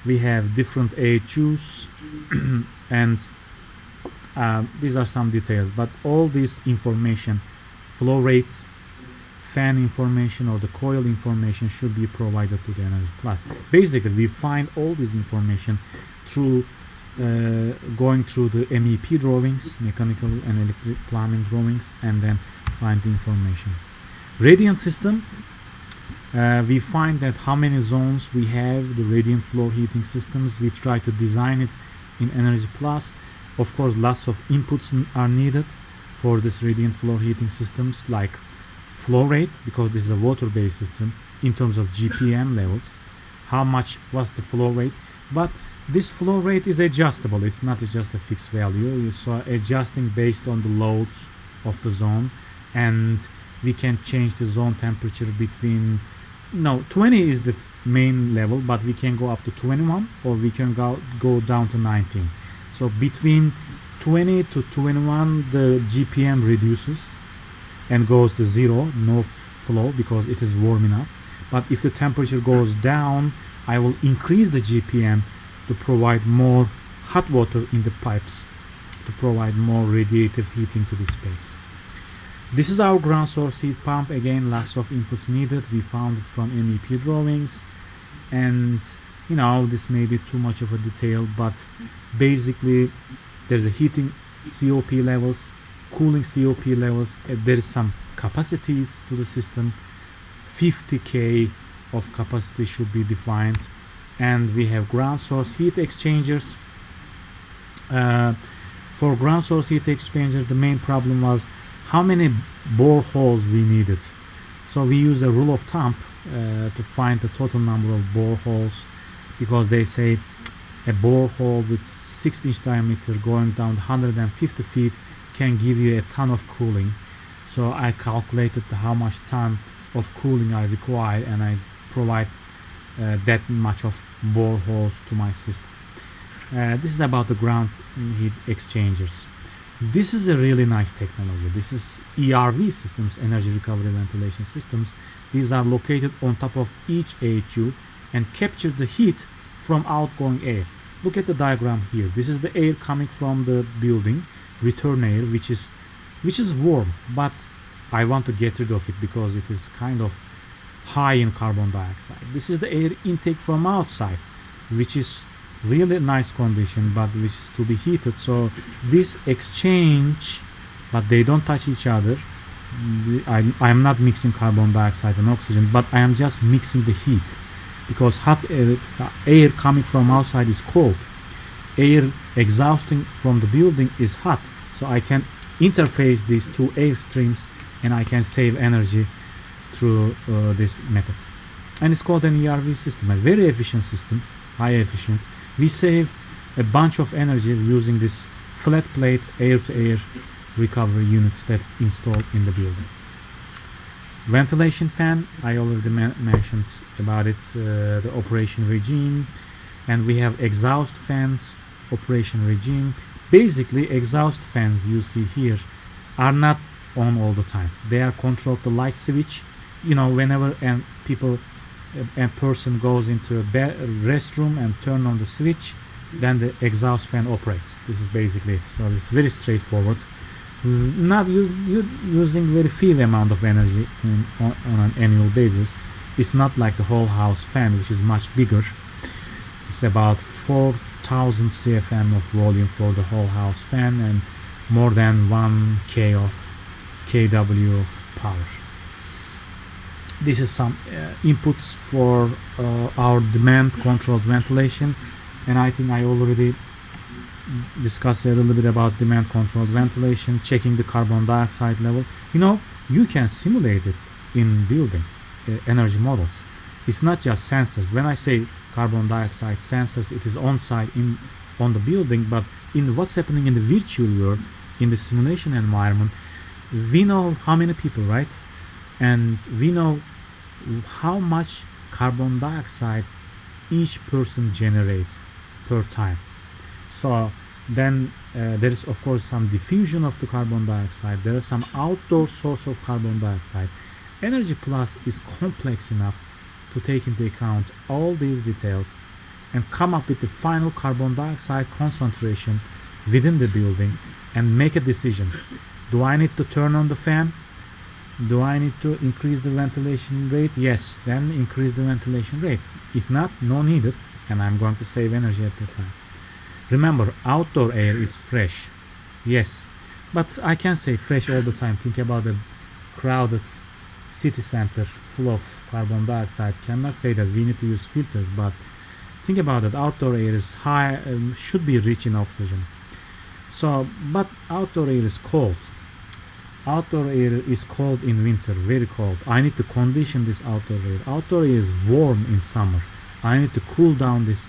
We have different AHUs and these are some details, but all this information, flow rates, fan information, or the coil information should be provided to the Energy Plus. Basically, we find all this information through going through the MEP drawings, mechanical and electric plumbing drawings, and then find the information. Radiant system, we find that how many zones we have, the radiant floor heating systems. We try to design it in Energy Plus. Of course, lots of inputs are needed for this radiant floor heating systems, like flow rate, because this is a water-based system, in terms of GPM levels. How much was the flow rate? But this flow rate is adjustable. It's not just a fixed value. So adjusting based on the loads of the zone, and we can change the zone temperature between 20 is the main level, but we can go up to 21, or we can go down to 19. So between 20 to 21 the GPM reduces and goes to zero, no flow, because it is warm enough. But if the temperature goes down, I will increase the GPM to provide more hot water in the pipes, to provide more radiative heating to the space. This is our ground source heat pump. Again, lots of inputs needed. We found it from MEP drawings, and this may be too much of a detail, but basically there's a heating COP levels, cooling COP levels. There is some capacities to the system. 50K of capacity should be defined, and we have ground source heat exchangers. For ground source heat exchanger, the main problem was how many boreholes we needed. So we use a rule of thumb to find the total number of boreholes, because they say a borehole with 6-inch diameter going down 150 feet can give you a ton of cooling. So I calculated how much ton of cooling I require, and I provide that much of boreholes to my system. This is about the ground heat exchangers. This is a really nice technology. This is ERV systems, energy recovery ventilation systems. These are located on top of each AHU and capture the heat from outgoing air. Look at the diagram here. This is the air coming from the building, return air, which is warm, but I want to get rid of it because it is kind of high in carbon dioxide. This is the air intake from outside, which is really nice condition, but which is to be heated. So this exchange, but they don't touch each other. I am not mixing carbon dioxide and oxygen, but I am just mixing the heat, because hot air coming from outside is cold. Air exhausting from the building is hot. So I can interface these two air streams, and I can save energy through this method. And it's called an ERV system, a very efficient system, high efficient. We save a bunch of energy using this flat plate air-to-air recovery units that's installed in the building. Ventilation fan, I already mentioned about it, the operation regime, and we have exhaust fans operation regime. Basically, exhaust fans you see here are not on all the time. They are controlled the light switch. Whenever a person goes into a restroom and turn on the switch, then the exhaust fan operates. This is basically it. So it's very straightforward. Not using very few amount of energy on an annual basis. It's not like the whole house fan, which is much bigger. It's about 4,000 CFM of volume for the whole house fan, and more than 1 kW of power. This is some inputs for our demand controlled ventilation, and I think I already discussed a little bit about demand controlled ventilation, checking the carbon dioxide level. You know, you can simulate it in building energy models. It's not just sensors. When I say carbon dioxide sensors, it is on site on the building, but in what's happening in the virtual world, in the simulation environment, we know how many people, right? And we know how much carbon dioxide each person generates per time. So then there is of course some diffusion of the carbon dioxide. There is some outdoor source of carbon dioxide. Energy Plus is complex enough to take into account all these details and come up with the final carbon dioxide concentration within the building and make a decision. Do I need to turn on the fan? Do I need to increase the ventilation rate? Yes, then increase the ventilation rate. If not, no needed, and I'm going to save energy at that time. Remember, outdoor air is fresh. Yes, but I can't say fresh all the time. Think about a crowded city center full of carbon dioxide. Cannot say that we need to use filters, but think about it. Outdoor air is high, should be rich in oxygen. So, but outdoor air is cold. Outdoor air is cold in winter, very cold. I need to condition this outdoor air. Outdoor air is warm in summer. I need to cool down this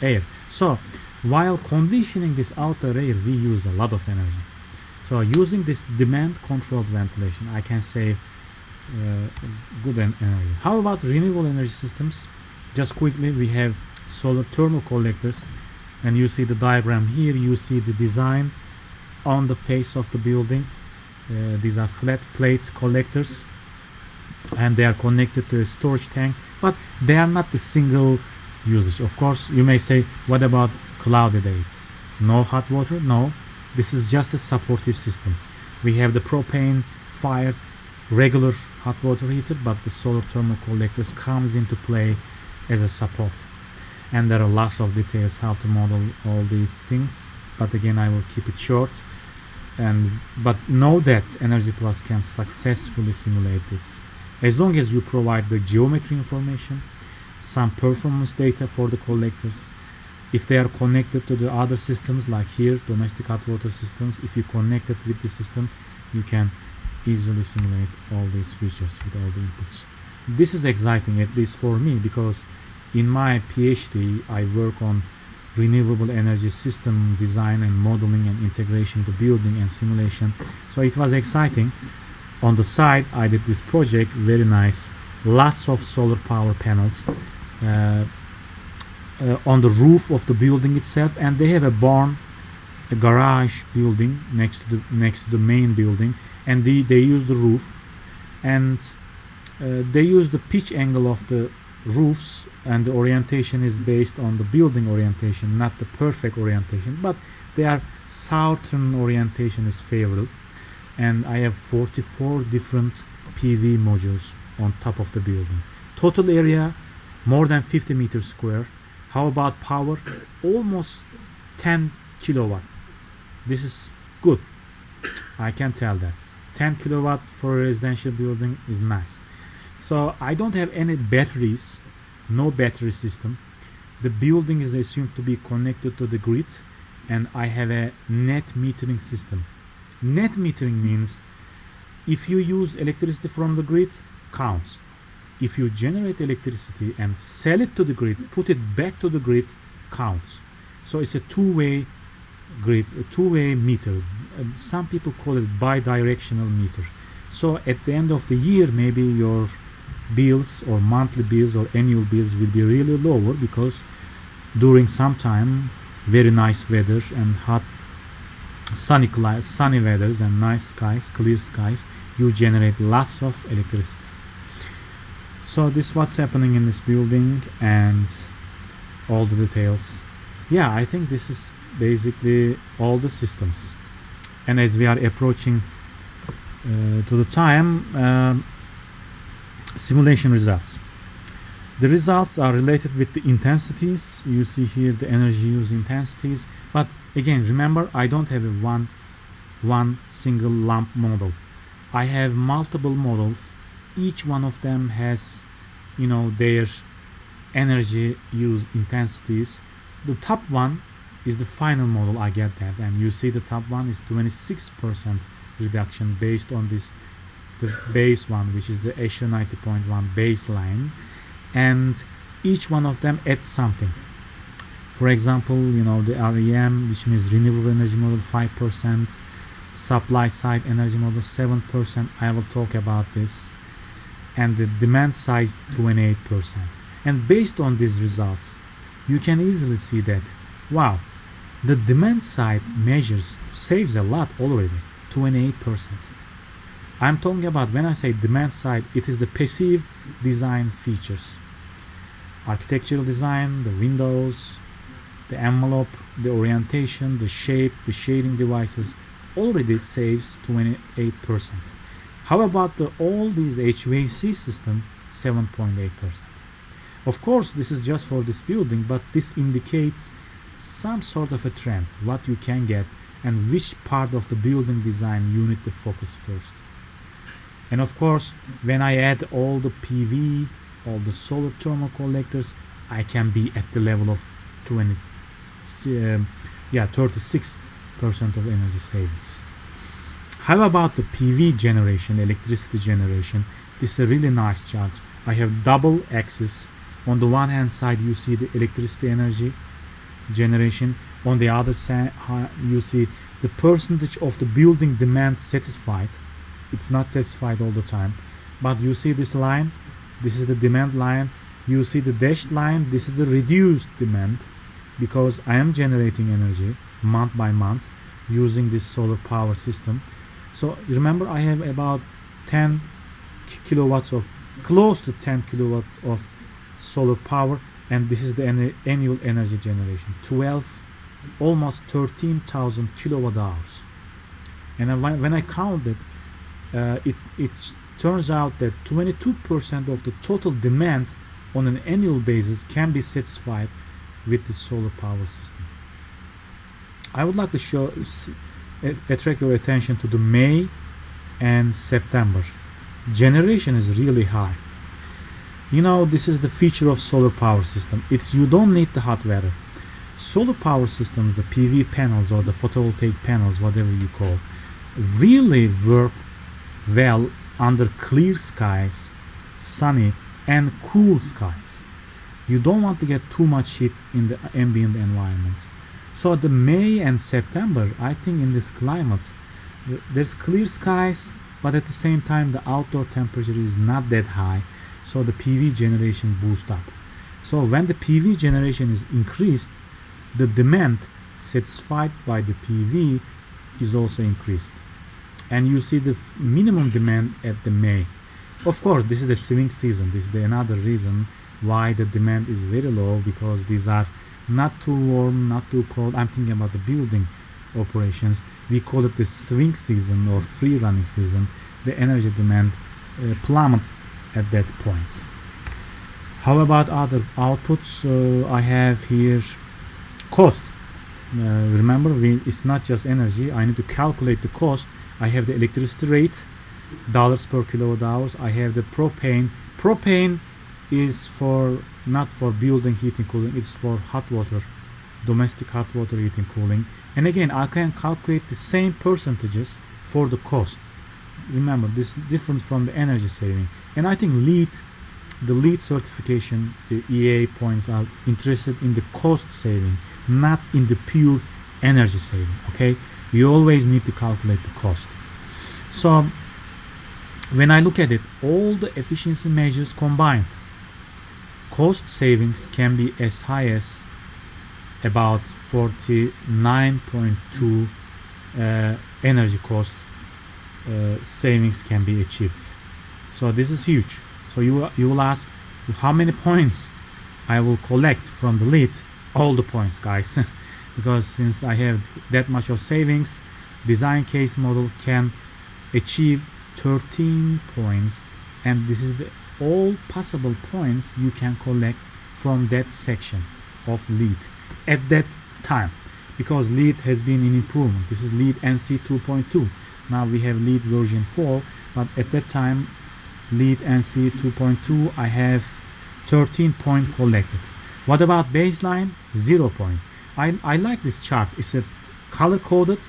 air. So while conditioning this outdoor air, we use a lot of energy. So using this demand controlled ventilation, I can save good energy. How about renewable energy systems? Just quickly, we have solar thermal collectors, and you see the diagram here. You see the design on the face of the building. These are flat plate collectors, and they are connected to a storage tank, but they are not the single usage. Of course, you may say, what about cloudy days? No hot water? No, this is just a supportive system. We have the propane fired regular hot water heater, but the solar thermal collectors comes into play as a support. And there are lots of details how to model all these things, but again, I will keep it short. But know that Energy Plus can successfully simulate this, as long as you provide the geometry information, some performance data for the collectors. If they are connected to the other systems, like here, domestic hot water systems, if you connect it with the system, you can easily simulate all these features with all the inputs. This is exciting, at least for me, because in my PhD, I work on renewable energy system design and modeling and integration to building and simulation. So it was exciting. On the side, I did this project, very nice, lots of solar power panels on the roof of the building itself, and they have a barn, a garage building next to the main building, and they use the roof, and they use the pitch angle of the roofs, and the orientation is based on the building orientation, not the perfect orientation, but their southern orientation is favorable. And I have 44 different PV modules on top of the building. Total area more than 50 meters square. How about power? Almost 10 kilowatt. This is good. I can tell that 10 kilowatt for a residential building is nice. So I don't have any batteries, no battery system. The building is assumed to be connected to the grid, and I have a net metering system. Net metering means if you use electricity from the grid, counts. If you generate electricity and sell it to the grid, put it back to the grid, counts. So it's a two-way grid, a two-way meter. Some people call it bi-directional meter. So at the end of the year, maybe your bills or monthly bills or annual bills will be really lower, because during some time, very nice weather and hot sunny weathers and nice skies, clear skies, you generate lots of electricity. So this is what's happening in this building and all the details. Yeah, I think this is basically all the systems. And as we are approaching to the time, simulation results. The results are related with the intensities. You see here the energy use intensities, but Again, remember, I don't have a one single lamp model. I have multiple models. Each one of them has, their energy use intensities. The top one is the final model. I get that, and you see the top one is 26% reduction based on the base one, which is the Escher 90.1 baseline, and each one of them adds something. For example, the REM, which means renewable energy model, 5%, supply side energy model 7%. I will talk about this, and the demand side 28%. And based on these results, you can easily see that, wow, the demand side measures saves a lot already, 28%. I'm talking about, when I say demand side, it is the passive design features. Architectural design, the windows, the envelope, the orientation, the shape, the shading devices, already saves 28%. How about all these HVAC system? 7.8%. Of course, this is just for this building, but this indicates some sort of a trend, what you can get and which part of the building design you need to focus first. And of course, when I add all the PV, all the solar thermal collectors, I can be at the level of 36% of energy savings. How about the PV generation, electricity generation? This is a really nice chart. I have double axis. On the one hand side, you see the electricity energy generation. On the other side, you see the percentage of the building demand satisfied. It's not satisfied all the time, but you see this line. This is the demand line. You see the dashed line. This is the reduced demand, because I am generating energy month by month using this solar power system. So remember, I have about 10 kilowatts of, close to 10 kilowatts of solar power, and this is the annual energy generation, almost 13,000 kilowatt hours. And when I counted, it turns out that 22% of the total demand on an annual basis can be satisfied with the solar power system. I would like to attract your attention to the May and September. Generation is really high. This is the feature of solar power system. You don't need the hot weather. Solar power systems, the PV panels or the photovoltaic panels, whatever you call, really work well under clear skies, sunny and cool skies. You don't want to get too much heat in the ambient environment. So the May and September, I think in this climate, there's clear skies, but at the same time the outdoor temperature is not that high, so the PV generation boosts up. So when the PV generation is increased, the demand satisfied by the PV is also increased. And you see the minimum demand at the May. Of course, this is the swing season. This is another reason why the demand is very low, because these are not too warm, not too cold. I'm thinking about the building operations. We call it the swing season or free running season. The energy demand plummet at that point. How about other outputs? I have here cost. Remember, it's not just energy. I need to calculate the cost. I have the electricity rate, dollars per kilowatt hours. I have the propane. Propane is not for building heating cooling. It's for hot water, domestic hot water heating cooling. And again, I can calculate the same percentages for the cost. Remember, this is different from the energy saving. And I think the LEED certification, the EA points out, interested in the cost saving, not in the pure energy saving. Okay, you always need to calculate the cost. So when I look at it, all the efficiency measures combined, cost savings can be as high as about 49.2 energy cost savings can be achieved. So this is huge. So you will ask, how many points I will collect from the LEED? All the points, guys. Because since I have that much of savings, design case model can achieve 13 points, and this is the all possible points you can collect from that section of LEED at that time. because LEED has been in improvement. This is LEED NC 2.2. Now we have LEED version 4, but at that time LEED NC 2.2 I have 13 point collected. What about baseline? 0 point. I like this chart. It's a color coded,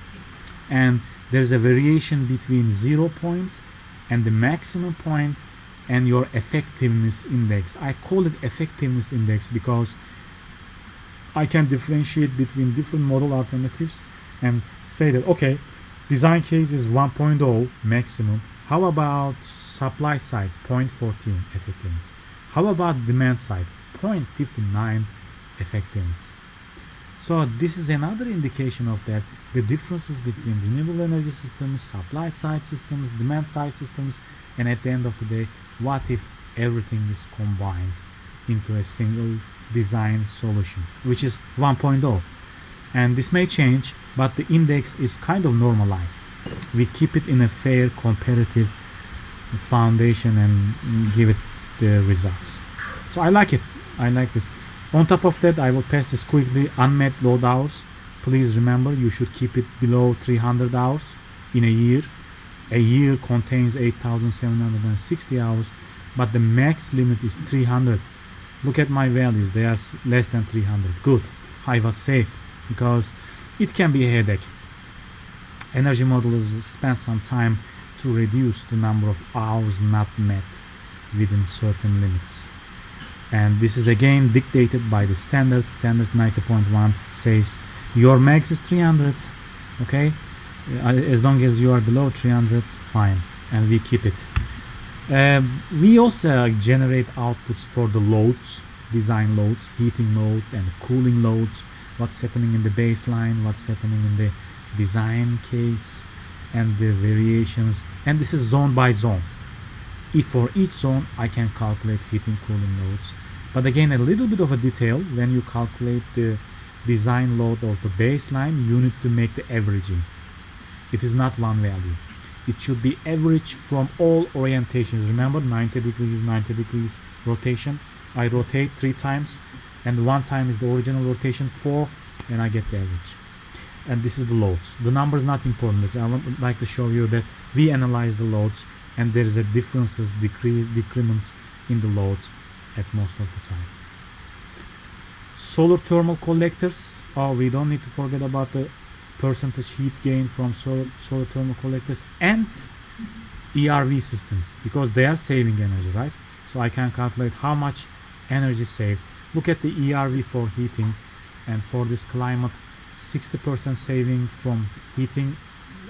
and there's a variation between 0 point and the maximum point and your effectiveness index. I call it effectiveness index because I can differentiate between different model alternatives and say that, okay, design case is 1.0 maximum. How about supply side 0.14 effectiveness? How about demand side 0.59 effectiveness? So this is another indication of that, the differences between renewable energy systems, supply side systems, demand side systems, and at the end of the day, what if everything is combined into a single design solution, which is 1.0. And this may change, but the index is kind of normalized. We keep it in a fair comparative foundation and give it the results. So I like it. I like this. On top of that, I will pass this quickly. Unmet load hours. Please remember, you should keep it below 300 hours in a year. A year contains 8,760 hours, but the max limit is 300. Look at my values. They are less than 300. Good. I was safe because it can be a headache. Energy modelers spend some time to reduce the number of hours not met within certain limits. And this is again dictated by the standards. Standards 90.1 says your max is 300, okay? As long as you are below 300, fine, and we keep it. We also generate outputs for the loads, design loads, heating loads and cooling loads, what's happening in the baseline, what's happening in the design case, and the variations. And this is zone by zone. If for each zone I can calculate heating, cooling loads. But again, a little bit of a detail, when you calculate the design load of the baseline, you need to make the averaging. It is not one value. It should be average from all orientations. Remember, 90 degrees rotation. I rotate 3 times, and 1 time is the original rotation, 4, and I get the average. And this is the loads. The number is not important. I would like to show you that we analyze the loads, and there is a differences, decrements in the loads at most of the time. Solar thermal collectors. Oh, we don't need to forget about the percentage heat gain from solar thermal collectors and ERV systems, because they are saving energy, right? So I can calculate how much energy saved. Look at the ERV for heating, and for this climate, 60% saving from heating,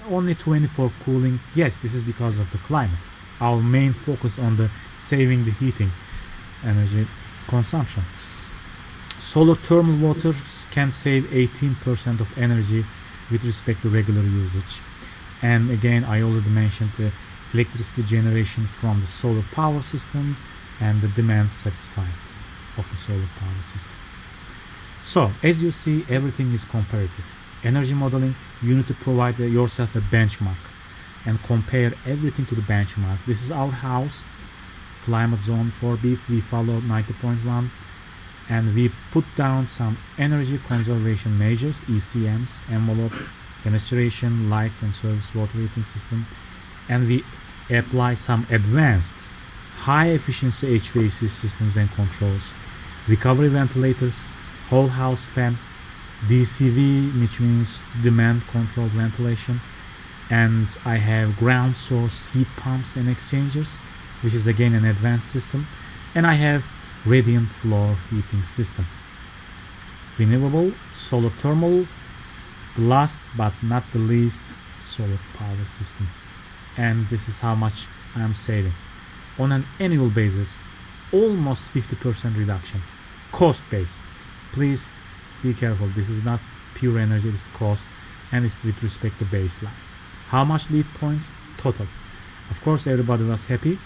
only 20 for cooling. Yes, this is because of the climate. Our main focus on the saving the heating energy consumption. Solar thermal waters can save 18% of energy with respect to regular usage. And again, I already mentioned the electricity generation from the solar power system and the demand satisfied of the solar power system. So as you see, everything is comparative. Energy modeling, you need to provide yourself a benchmark and compare everything to the benchmark. This is our house, climate zone 4B. We follow 90.1, and we put down some energy conservation measures, ECMs, envelope, fenestration, lights and service water heating system, and we apply some advanced high efficiency HVAC systems and controls, recovery ventilators, whole house fan, DCV, which means demand controlled ventilation, and I have ground source heat pumps and exchangers, which is again an advanced system, and I have radiant floor heating system. Renewable, solar thermal, last but not the least, solar power system. And this is how much I am saving on an annual basis, almost 50% reduction. Cost base, please be careful. This is not pure energy, it's cost, and it's with respect to baseline. How much lead points total? Of course, everybody was happy.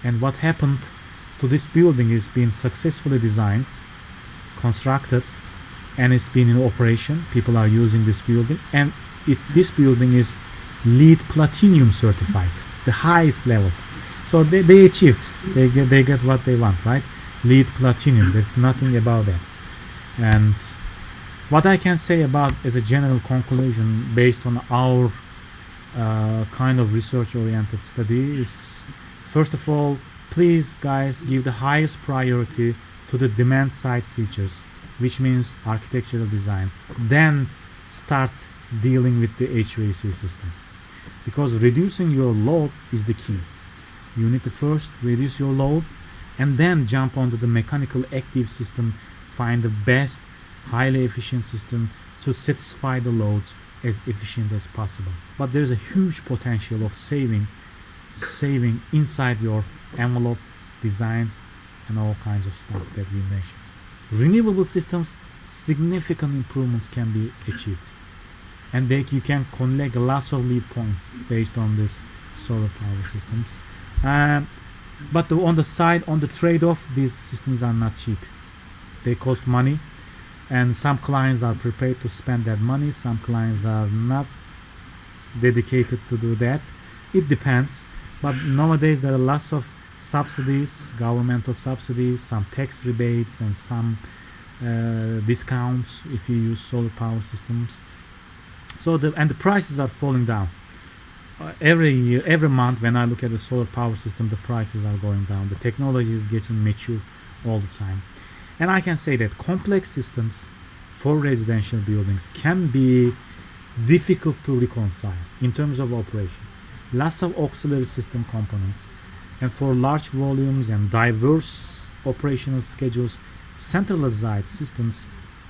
And what happened to this building is being successfully designed, constructed, and it's been in operation. People are using this building, and this building is LEED Platinum certified, the highest level. So they achieved, they get what they want, right? LEED Platinum, there's nothing about that. And What I can say about as a general conclusion based on our kind of research-oriented study is, first of all, please guys give the highest priority to the demand side features, which means architectural design. Then start dealing with the HVAC system, because reducing your load is the key. You need to first reduce your load and then jump onto the mechanical active system, find the best highly efficient system to satisfy the loads as efficient as possible. But there's a huge potential of saving inside your envelope design and all kinds of stuff that we mentioned. Renewable systems, significant improvements can be achieved, and you can collect lots of lead points based on this solar power systems. But on the trade-off, these systems are not cheap. They cost money, and some clients are prepared to spend that money. Some clients are not dedicated to do that. It depends. But nowadays there are lots of subsidies, governmental subsidies, some tax rebates, and some discounts if you use solar power systems. So the prices are falling down. Every month when I look at the solar power system, the prices are going down. The technology is getting mature all the time. And I can say that complex systems for residential buildings can be difficult to reconcile in terms of operation. Lots of auxiliary system components. And for large volumes and diverse operational schedules, centralized systems,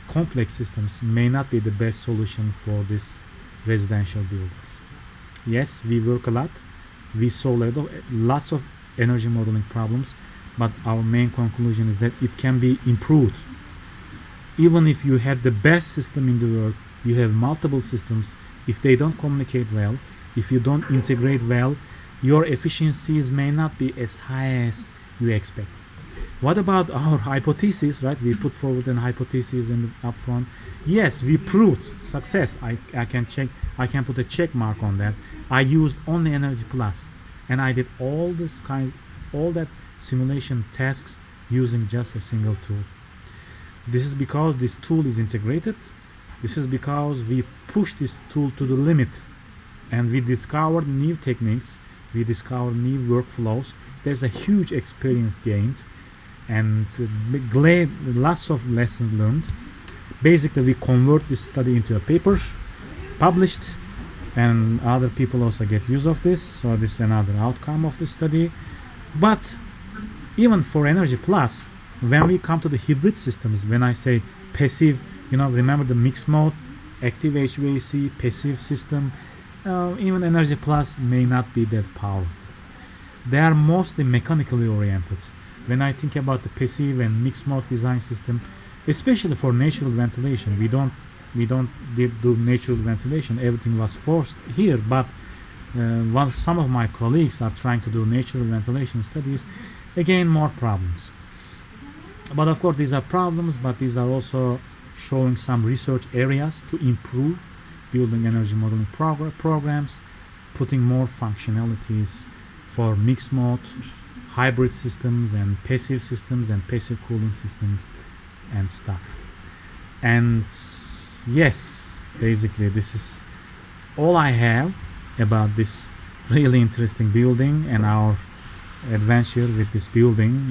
complex systems may not be the best solution for these residential buildings. Yes, we work a lot. We solve lots of energy modeling problems, but our main conclusion is that it can be improved. Even if you had the best system in the world, you have multiple systems. If they don't communicate well, if you don't integrate well, your efficiencies may not be as high as you expected. What about our hypothesis, right? We put forward an hypothesis in the upfront. Yes, we proved success. I can put a check mark on that. I used only Energy Plus, and I did all that simulation tasks using just a single tool. This is because this tool is integrated. This is because we pushed this tool to the limit, and we discovered new techniques. We discovered new workflows. There's a huge experience gained, and lots of lessons learned. Basically, we convert this study into a paper, published, and other people also get use of this. So this is another outcome of the study. But even for Energy Plus, when we come to the hybrid systems, when I say passive, remember the mixed mode, active HVAC, passive system, even Energy Plus may not be that powerful. They are mostly mechanically oriented. When I think about the passive and mixed mode design system, especially for natural ventilation, we don't do natural ventilation. Everything was forced here, but while some of my colleagues are trying to do natural ventilation studies, again more problems. But of course these are problems, but these are also showing some research areas to improve building energy modeling programs, putting more functionalities for mixed mode, hybrid systems, and passive cooling systems and stuff. And yes, basically this is all I have about this really interesting building and our adventure with this building.